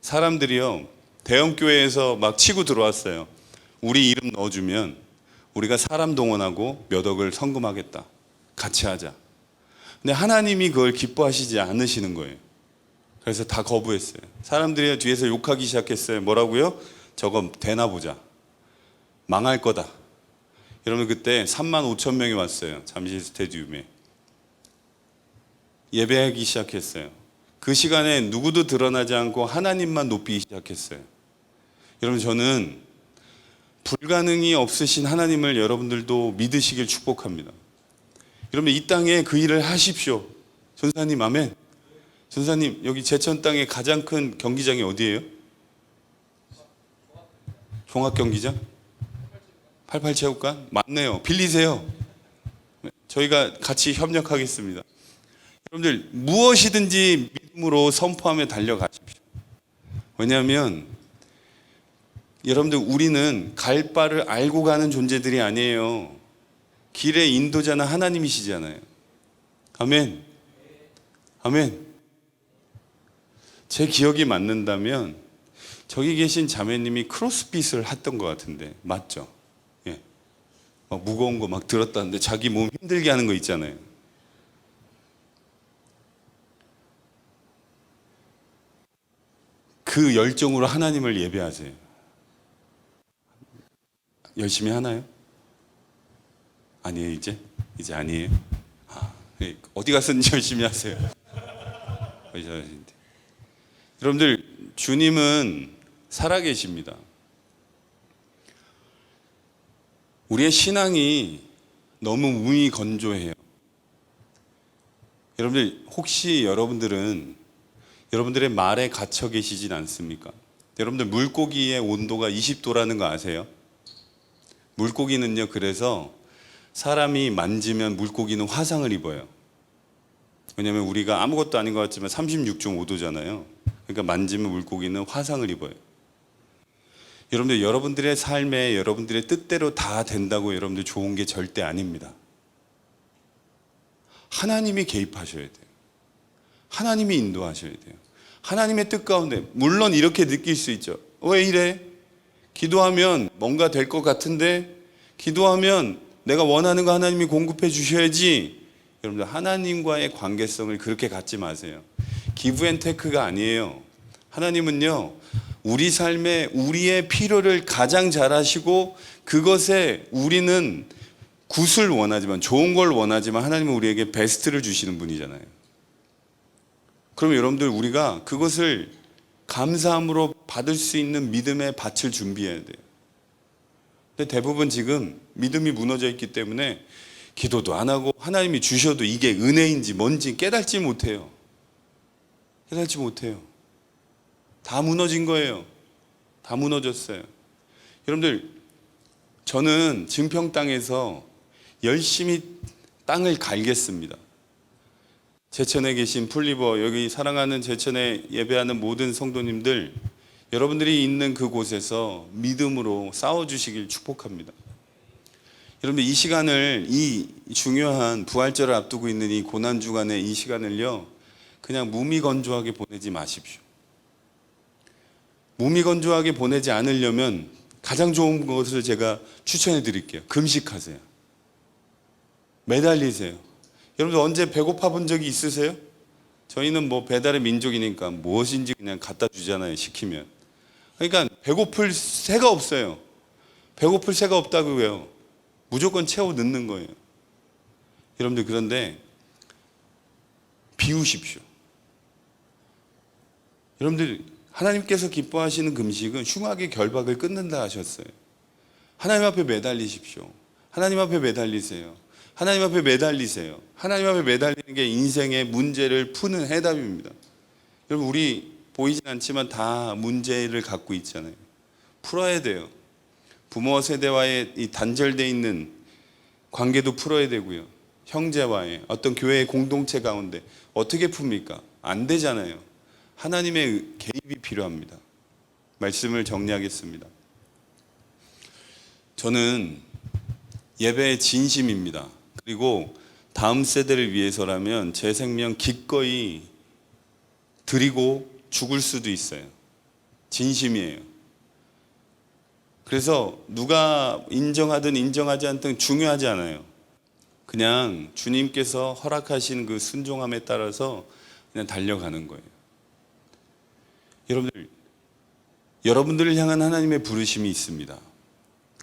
사람들이요 대형 교회에서 막 치고 들어왔어요. 우리 이름 넣어주면 우리가 사람 동원하고 몇 억을 헌금하겠다. 같이 하자. 근데 하나님이 그걸 기뻐하시지 않으시는 거예요. 그래서 다 거부했어요. 사람들이 뒤에서 욕하기 시작했어요. 뭐라고요? 저거 되나 보자. 망할 거다. 여러분 그때 3만 5천 명이 왔어요. 잠실 스테디움에. 예배하기 시작했어요. 그 시간에 누구도 드러나지 않고 하나님만 높이기 시작했어요. 여러분 저는 불가능이 없으신 하나님을 여러분들도 믿으시길 축복합니다. 여러분 이 땅에 그 일을 하십시오. 전사님 아멘. 전사님 여기 제천 땅에 가장 큰 경기장이 어디예요? 종합경기장? 88체육관? 맞네요. 빌리세요. 저희가 같이 협력하겠습니다. 여러분들 무엇이든지 믿음으로 선포하며 달려가십시오. 왜냐하면 여러분들 우리는 갈 바를 알고 가는 존재들이 아니에요. 길의 인도자는 하나님이시잖아요. 아멘. 아멘. 제 기억이 맞는다면 저기 계신 자매님이 크로스핏을 했던 것 같은데 맞죠? 예. 막 무거운 거 막 들었다는데 자기 몸 힘들게 하는 거 있잖아요. 그 열정으로 하나님을 예배하세요. 열심히 하나요? 아니에요 이제? 이제 아니에요? 어디 가서든지 열심히 하세요. 여러분들 주님은 살아계십니다. 우리의 신앙이 너무 몸이 건조해요. 여러분들 혹시 여러분들은 여러분들의 말에 갇혀 계시진 않습니까? 여러분들 물고기의 온도가 20도라는 거 아세요? 물고기는요 그래서 사람이 만지면 물고기는 화상을 입어요. 왜냐하면 우리가 아무것도 아닌 것 같지만 36.5도잖아요. 그러니까 만지면 물고기는 화상을 입어요. 여러분들 여러분들의 삶에 여러분들의 뜻대로 다 된다고 여러분들 좋은 게 절대 아닙니다. 하나님이 개입하셔야 돼요. 하나님이 인도하셔야 돼요. 하나님의 뜻 가운데 물론 이렇게 느낄 수 있죠. 왜 이래? 기도하면 뭔가 될 것 같은데 기도하면 내가 원하는 거 하나님이 공급해 주셔야지. 여러분들 하나님과의 관계성을 그렇게 갖지 마세요. 기브 앤 테크가 아니에요. 하나님은요 우리 삶에 우리의 필요를 가장 잘 아시고 그것에 우리는 굿을 원하지만 좋은 걸 원하지만 하나님은 우리에게 베스트를 주시는 분이잖아요. 그럼 여러분들 우리가 그것을 감사함으로 받을 수 있는 믿음의 밭을 준비해야 돼요. 근데 대부분 지금 믿음이 무너져 있기 때문에 기도도 안 하고 하나님이 주셔도 이게 은혜인지 뭔지 깨닫지 못해요. 깨닫지 못해요. 다 무너진 거예요. 다 무너졌어요. 여러분들, 저는 증평 땅에서 열심히 땅을 갈겠습니다. 제천에 계신 풀리버, 여기 사랑하는 제천에 예배하는 모든 성도님들, 여러분들이 있는 그곳에서 믿음으로 싸워주시길 축복합니다. 여러분들, 이 시간을, 이 중요한 부활절을 앞두고 있는 이 고난주간의 이 시간을요, 그냥 무미건조하게 보내지 마십시오. 무미건조하게 보내지 않으려면 가장 좋은 것을 제가 추천해 드릴게요. 금식하세요. 매달리세요. 여러분들, 언제 배고파 본 적이 있으세요? 저희는 뭐 배달의 민족이니까 무엇인지 그냥 갖다 주잖아요, 시키면. 그러니까 배고플 새가 없어요. 배고플 새가 없다고요. 무조건 채워 넣는 거예요. 여러분들, 그런데 비우십시오. 여러분들, 하나님께서 기뻐하시는 금식은 흉악의 결박을 끊는다 하셨어요. 하나님 앞에 매달리십시오. 하나님 앞에 매달리세요. 하나님 앞에 매달리세요. 하나님 앞에 매달리는 게 인생의 문제를 푸는 해답입니다. 여러분, 우리 보이진 않지만 다 문제를 갖고 있잖아요. 풀어야 돼요. 부모 세대와의 이 단절되어 있는 관계도 풀어야 되고요. 형제와의 어떤 교회의 공동체 가운데 어떻게 풉니까? 안 되잖아요. 하나님의 개입이 필요합니다. 말씀을 정리하겠습니다. 저는 예배의 진심입니다. 그리고 다음 세대를 위해서라면 제 생명 기꺼이 드리고 죽을 수도 있어요. 진심이에요. 그래서 누가 인정하든 인정하지 않든 중요하지 않아요. 그냥 주님께서 허락하신 그 순종함에 따라서 그냥 달려가는 거예요. 여러분들을 향한 하나님의 부르심이 있습니다.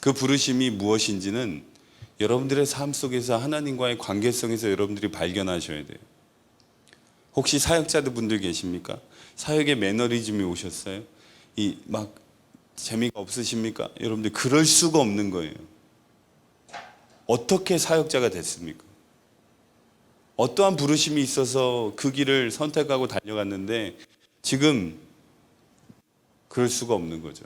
그 부르심이 무엇인지는 여러분들의 삶 속에서 하나님과의 관계성에서 여러분들이 발견하셔야 돼요. 혹시 사역자들 분들 계십니까? 사역에 매너리즘이 오셨어요? 막 재미가 없으십니까? 여러분들, 그럴 수가 없는 거예요. 어떻게 사역자가 됐습니까? 어떠한 부르심이 있어서 그 길을 선택하고 달려갔는데 지금 그럴 수가 없는 거죠.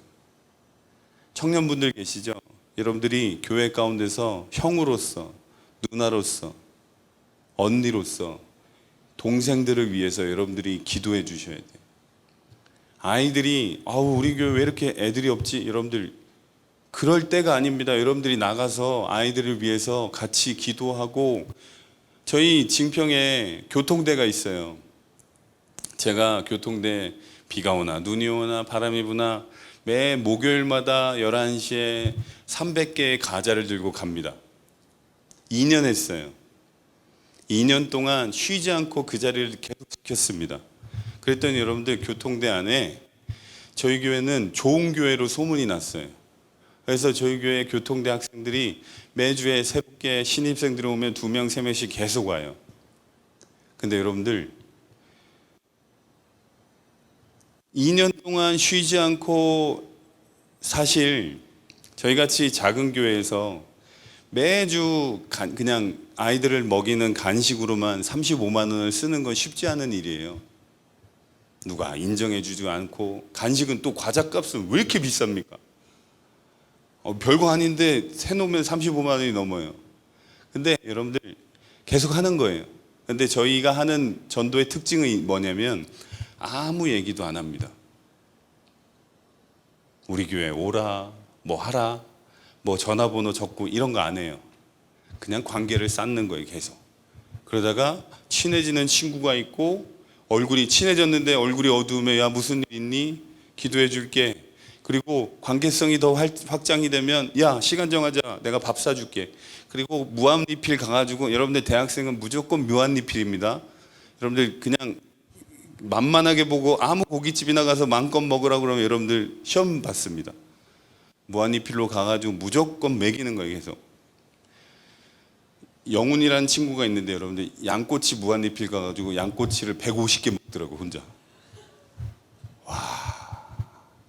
청년분들 계시죠? 여러분들이 교회 가운데서 형으로서, 누나로서, 언니로서, 동생들을 위해서 여러분들이 기도해 주셔야 돼요. 아이들이 우리 교회 왜 이렇게 애들이 없지? 여러분들, 그럴 때가 아닙니다. 여러분들이 나가서 아이들을 위해서 같이 기도하고, 저희 증평에 교통대가 있어요. 제가 교통대 비가 오나 눈이 오나 바람이 부나 매 목요일마다 11시에 300개의 과자를 들고 갑니다. 2년 했어요. 2년 동안 쉬지 않고 그 자리를 계속 지켰습니다. 그랬더니 여러분들, 교통대 안에 저희 교회는 좋은 교회로 소문이 났어요. 그래서 저희 교회 교통대 학생들이 매주에 새롭게 신입생들이 오면 2명, 3명씩 계속 와요. 근데 여러분들, 2년 동안 쉬지 않고, 사실 저희같이 작은 교회에서 매주 그냥 아이들을 먹이는 간식으로만 35만 원을 쓰는 건 쉽지 않은 일이에요. 누가 인정해 주지 않고, 간식은 또 과자값은 왜 이렇게 비쌉니까? 별거 아닌데 세놓으면 35만 원이 넘어요. 근데 여러분들, 계속 하는 거예요. 근데 저희가 하는 전도의 특징이 뭐냐면 아무 얘기도 안 합니다. 우리 교회 오라, 뭐 하라, 뭐 전화번호 적고 이런 거 안 해요. 그냥 관계를 쌓는 거예요, 계속. 그러다가 친해지는 친구가 있고, 얼굴이 친해졌는데 얼굴이 어두우면 야, 무슨 일 있니? 기도해 줄게. 그리고 관계성이 더 확장이 되면 야, 시간 정하자, 내가 밥 사줄게. 그리고 무한리필 가가지고, 여러분들 대학생은 무조건 무한리필입니다. 여러분들 그냥 만만하게 보고 아무 고깃집이나 가서 마음껏 먹으라고 그러면 여러분들 시험 받습니다. 무한리필로 가가지고 무조건 먹이는 거예요, 계속. 영훈이라는 친구가 있는데 여러분들, 양꼬치 무한리필 가가지고 양꼬치를 150개 먹더라고, 혼자. 와,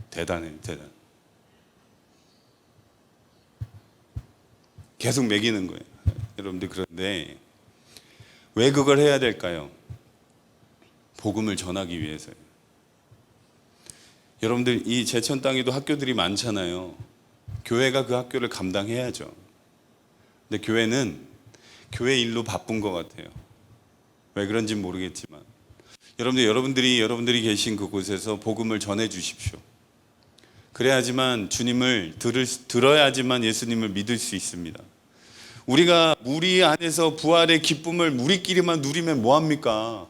대단해, 대단. 계속 먹이는 거예요, 여러분들. 그런데 왜 그걸 해야 될까요? 복음을 전하기 위해서요. 여러분들 이 제천 땅에도 학교들이 많잖아요. 교회가 그 학교를 감당해야죠. 근데 교회는 교회 일로 바쁜 것 같아요. 왜 그런지 모르겠지만 여러분들이 계신 그곳에서 복음을 전해 주십시오. 그래야지만 주님을 들어야지만 예수님을 믿을 수 있습니다. 우리가 우리 안에서 부활의 기쁨을 우리끼리만 누리면 뭐합니까?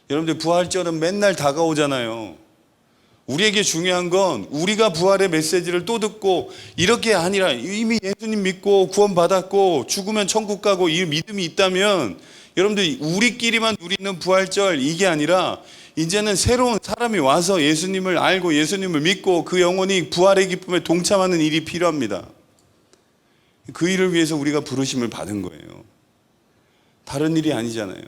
여러분들 부활절은 맨날 다가오잖아요. 우리에게 중요한 건 우리가 부활의 메시지를 또 듣고 이렇게 아니라 이미 예수님 믿고 구원받았고 죽으면 천국 가고 이 믿음이 있다면 여러분들 우리끼리만 누리는 부활절 이게 아니라 이제는 새로운 사람이 와서 예수님을 알고 예수님을 믿고 그 영혼이 부활의 기쁨에 동참하는 일이 필요합니다. 그 일을 위해서 우리가 부르심을 받은 거예요. 다른 일이 아니잖아요.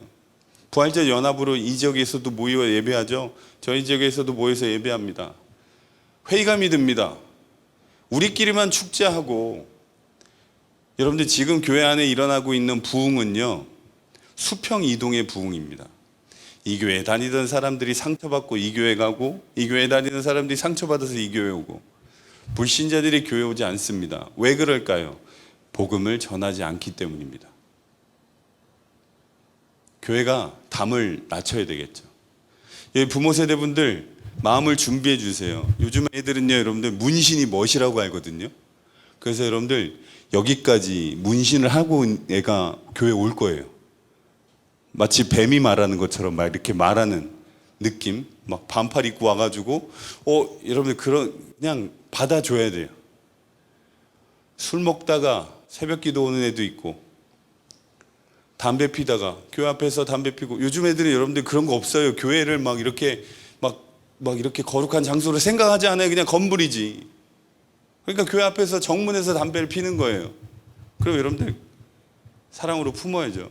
부활절 연합으로 이 지역에서도 모여 예배하죠. 저희 지역에서도 모여서 예배합니다. 회의감이 듭니다. 우리끼리만 축제하고 여러분들 지금 교회 안에 일어나고 있는 부흥은요. 수평 이동의 부흥입니다. 이 교회 다니던 사람들이 상처받고 이 교회 가고 이 교회 다니던 사람들이 상처받아서 이 교회 오고 불신자들이 교회 오지 않습니다. 왜 그럴까요? 복음을 전하지 않기 때문입니다. 교회가 담을 낮춰야 되겠죠. 부모 세대분들 마음을 준비해 주세요. 요즘 애들은요, 여러분들 문신이 멋이라고 알거든요. 그래서 여러분들 여기까지 문신을 하고 애가 교회 올 거예요. 마치 뱀이 말하는 것처럼 막 이렇게 말하는 느낌. 막 반팔 입고 와가지고 여러분들 그냥 받아줘야 돼요. 술 먹다가 새벽기도 오는 애도 있고 담배 피다가 교회 앞에서 담배 피고 요즘 애들은 여러분들 그런 거 없어요. 교회를 막 이렇게 이렇게 거룩한 장소를 생각하지 않아요. 그냥 건물이지. 그러니까 교회 앞에서 정문에서 담배를 피는 거예요. 그럼 여러분들 사랑으로 품어야죠.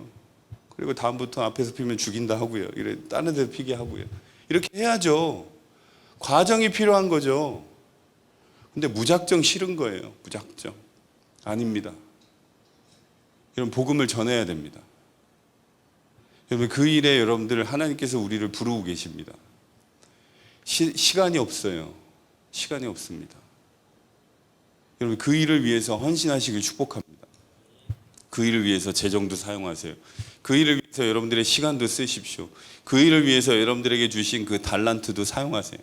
그리고 다음부터 앞에서 피면 죽인다 하고요. 이래 다른 데서 피게 하고요. 이렇게 해야죠. 과정이 필요한 거죠. 근데 무작정 싫은 거예요. 무작정. 아닙니다. 여러분 복음을 전해야 됩니다. 여러분 그 일에 여러분들 하나님께서 우리를 부르고 계십니다. 시간이 없어요. 시간이 없습니다. 여러분 그 일을 위해서 헌신하시길 축복합니다. 그 일을 위해서 재정도 사용하세요. 그 일을 위해서 여러분들의 시간도 쓰십시오. 그 일을 위해서 여러분들에게 주신 그 달란트도 사용하세요.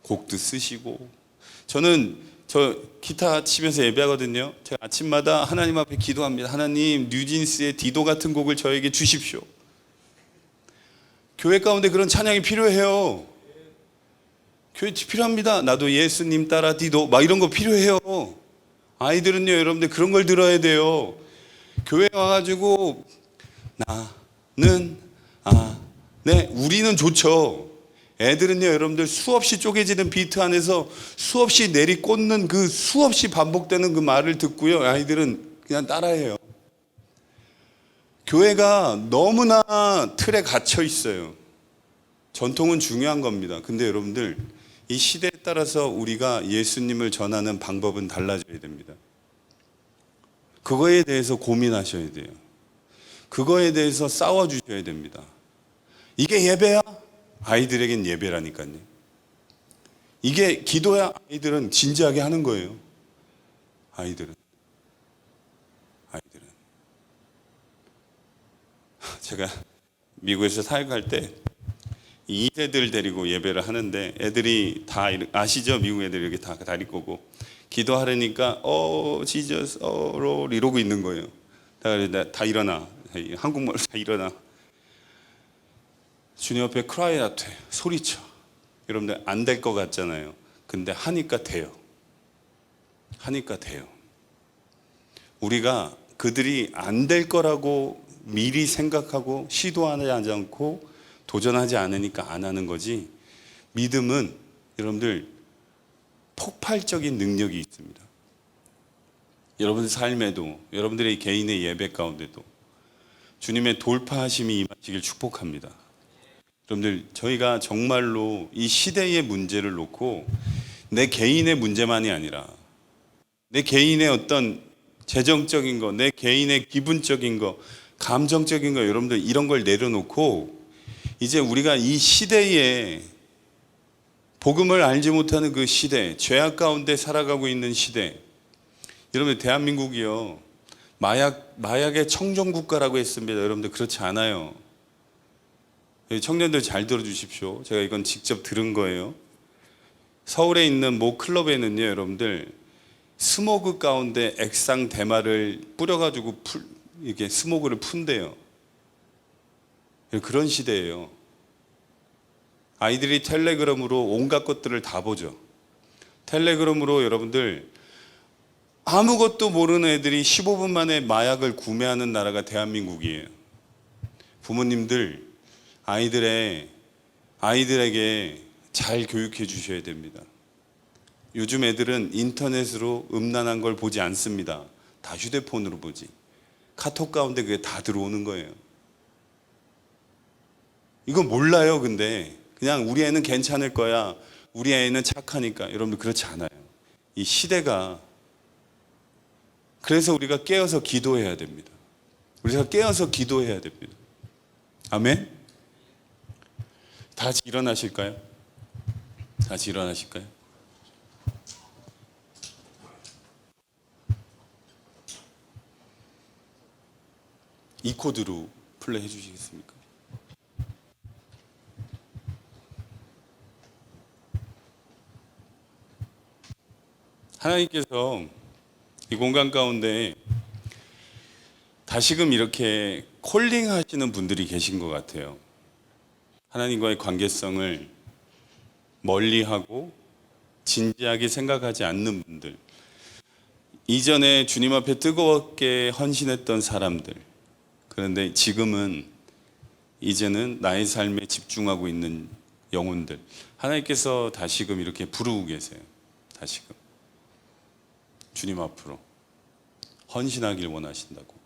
곡도 쓰시고. 저 기타 치면서 예배하거든요. 제가 아침마다 하나님 앞에 기도합니다. 하나님 뉴진스의 디도 같은 곡을 저에게 주십시오. 교회 가운데 그런 찬양이 필요해요. 교회 필요합니다. 나도 예수님 따라 디도 막 이런 거 필요해요. 아이들은요 여러분들 그런 걸 들어야 돼요. 교회 와가지고 나는 네 우리는 좋죠. 애들은요 여러분들 수없이 쪼개지는 비트 안에서 수없이 내리꽂는 그 수없이 반복되는 그 말을 듣고요 아이들은 그냥 따라해요. 교회가 너무나 틀에 갇혀 있어요. 전통은 중요한 겁니다. 근데 여러분들 이 시대에 따라서 우리가 예수님을 전하는 방법은 달라져야 됩니다. 그거에 대해서 고민하셔야 돼요. 그거에 대해서 싸워주셔야 됩니다. 이게 예배야? 아이들에겐 예배라니까요. 이게 기도야? 아이들은 진지하게 하는 거예요. 아이들은. 제가 미국에서 사역할 때 2세들 데리고 예배를 하는데 애들이 다 아시죠? 미국 애들이 이렇게 다 다리 꼬고 기도하려니까 지저스 롤 이러고 있는 거예요. 다 일어나. 한국말로 다 일어나. 주님 앞에 크라이 아웃 해. 소리쳐. 여러분들 안 될 것 같잖아요. 근데 하니까 돼요. 하니까 돼요. 우리가 그들이 안 될 거라고 미리 생각하고 시도하지 않고 도전하지 않으니까 안 하는 거지. 믿음은 여러분들 폭발적인 능력이 있습니다. 여러분들 삶에도 여러분들의 개인의 예배 가운데도 주님의 돌파하심이 임하시길 축복합니다. 여러분들 저희가 정말로 이 시대의 문제를 놓고 내 개인의 문제만이 아니라 내 개인의 어떤 재정적인 거, 내 개인의 기분적인 거, 감정적인 거 여러분들 이런 걸 내려놓고 이제 우리가 이 시대의 복음을 알지 못하는 그 시대, 죄악 가운데 살아가고 있는 시대. 여러분, 대한민국이요, 마약의 청정국가라고 했습니다. 여러분들 그렇지 않아요. 청년들 잘 들어주십시오. 제가 이건 직접 들은 거예요. 서울에 있는 모 클럽에는요, 여러분들 스모그 가운데 액상 대마를 뿌려가지고 이게 스모그를 푼대요. 그런 시대예요. 아이들이 텔레그램으로 온갖 것들을 다 보죠. 텔레그램으로 여러분들 아무것도 모르는 애들이 15분 만에 마약을 구매하는 나라가 대한민국이에요. 부모님들 아이들에게 잘 교육해 주셔야 됩니다. 요즘 애들은 인터넷으로 음란한 걸 보지 않습니다. 다 휴대폰으로 보지. 카톡 가운데 그게 다 들어오는 거예요. 이거 몰라요. 근데 그냥 우리 애는 괜찮을 거야, 우리 애는 착하니까. 여러분들 그렇지 않아요. 이 시대가, 그래서 우리가 깨어서 기도해야 됩니다. 우리가 깨어서 기도해야 됩니다. 아멘. 다 같이 일어나실까요? 다 같이 일어나실까요? 이 코드로 플레이 해주시겠습니까? 하나님께서 이 공간 가운데 다시금 이렇게 콜링 하시는 분들이 계신 것 같아요. 하나님과의 관계성을 멀리하고 진지하게 생각하지 않는 분들, 이전에 주님 앞에 뜨겁게 헌신했던 사람들, 그런데 이제는 나의 삶에 집중하고 있는 영혼들, 하나님께서 다시금 이렇게 부르고 계세요. 다시금 주님 앞으로 헌신하길 원하신다고.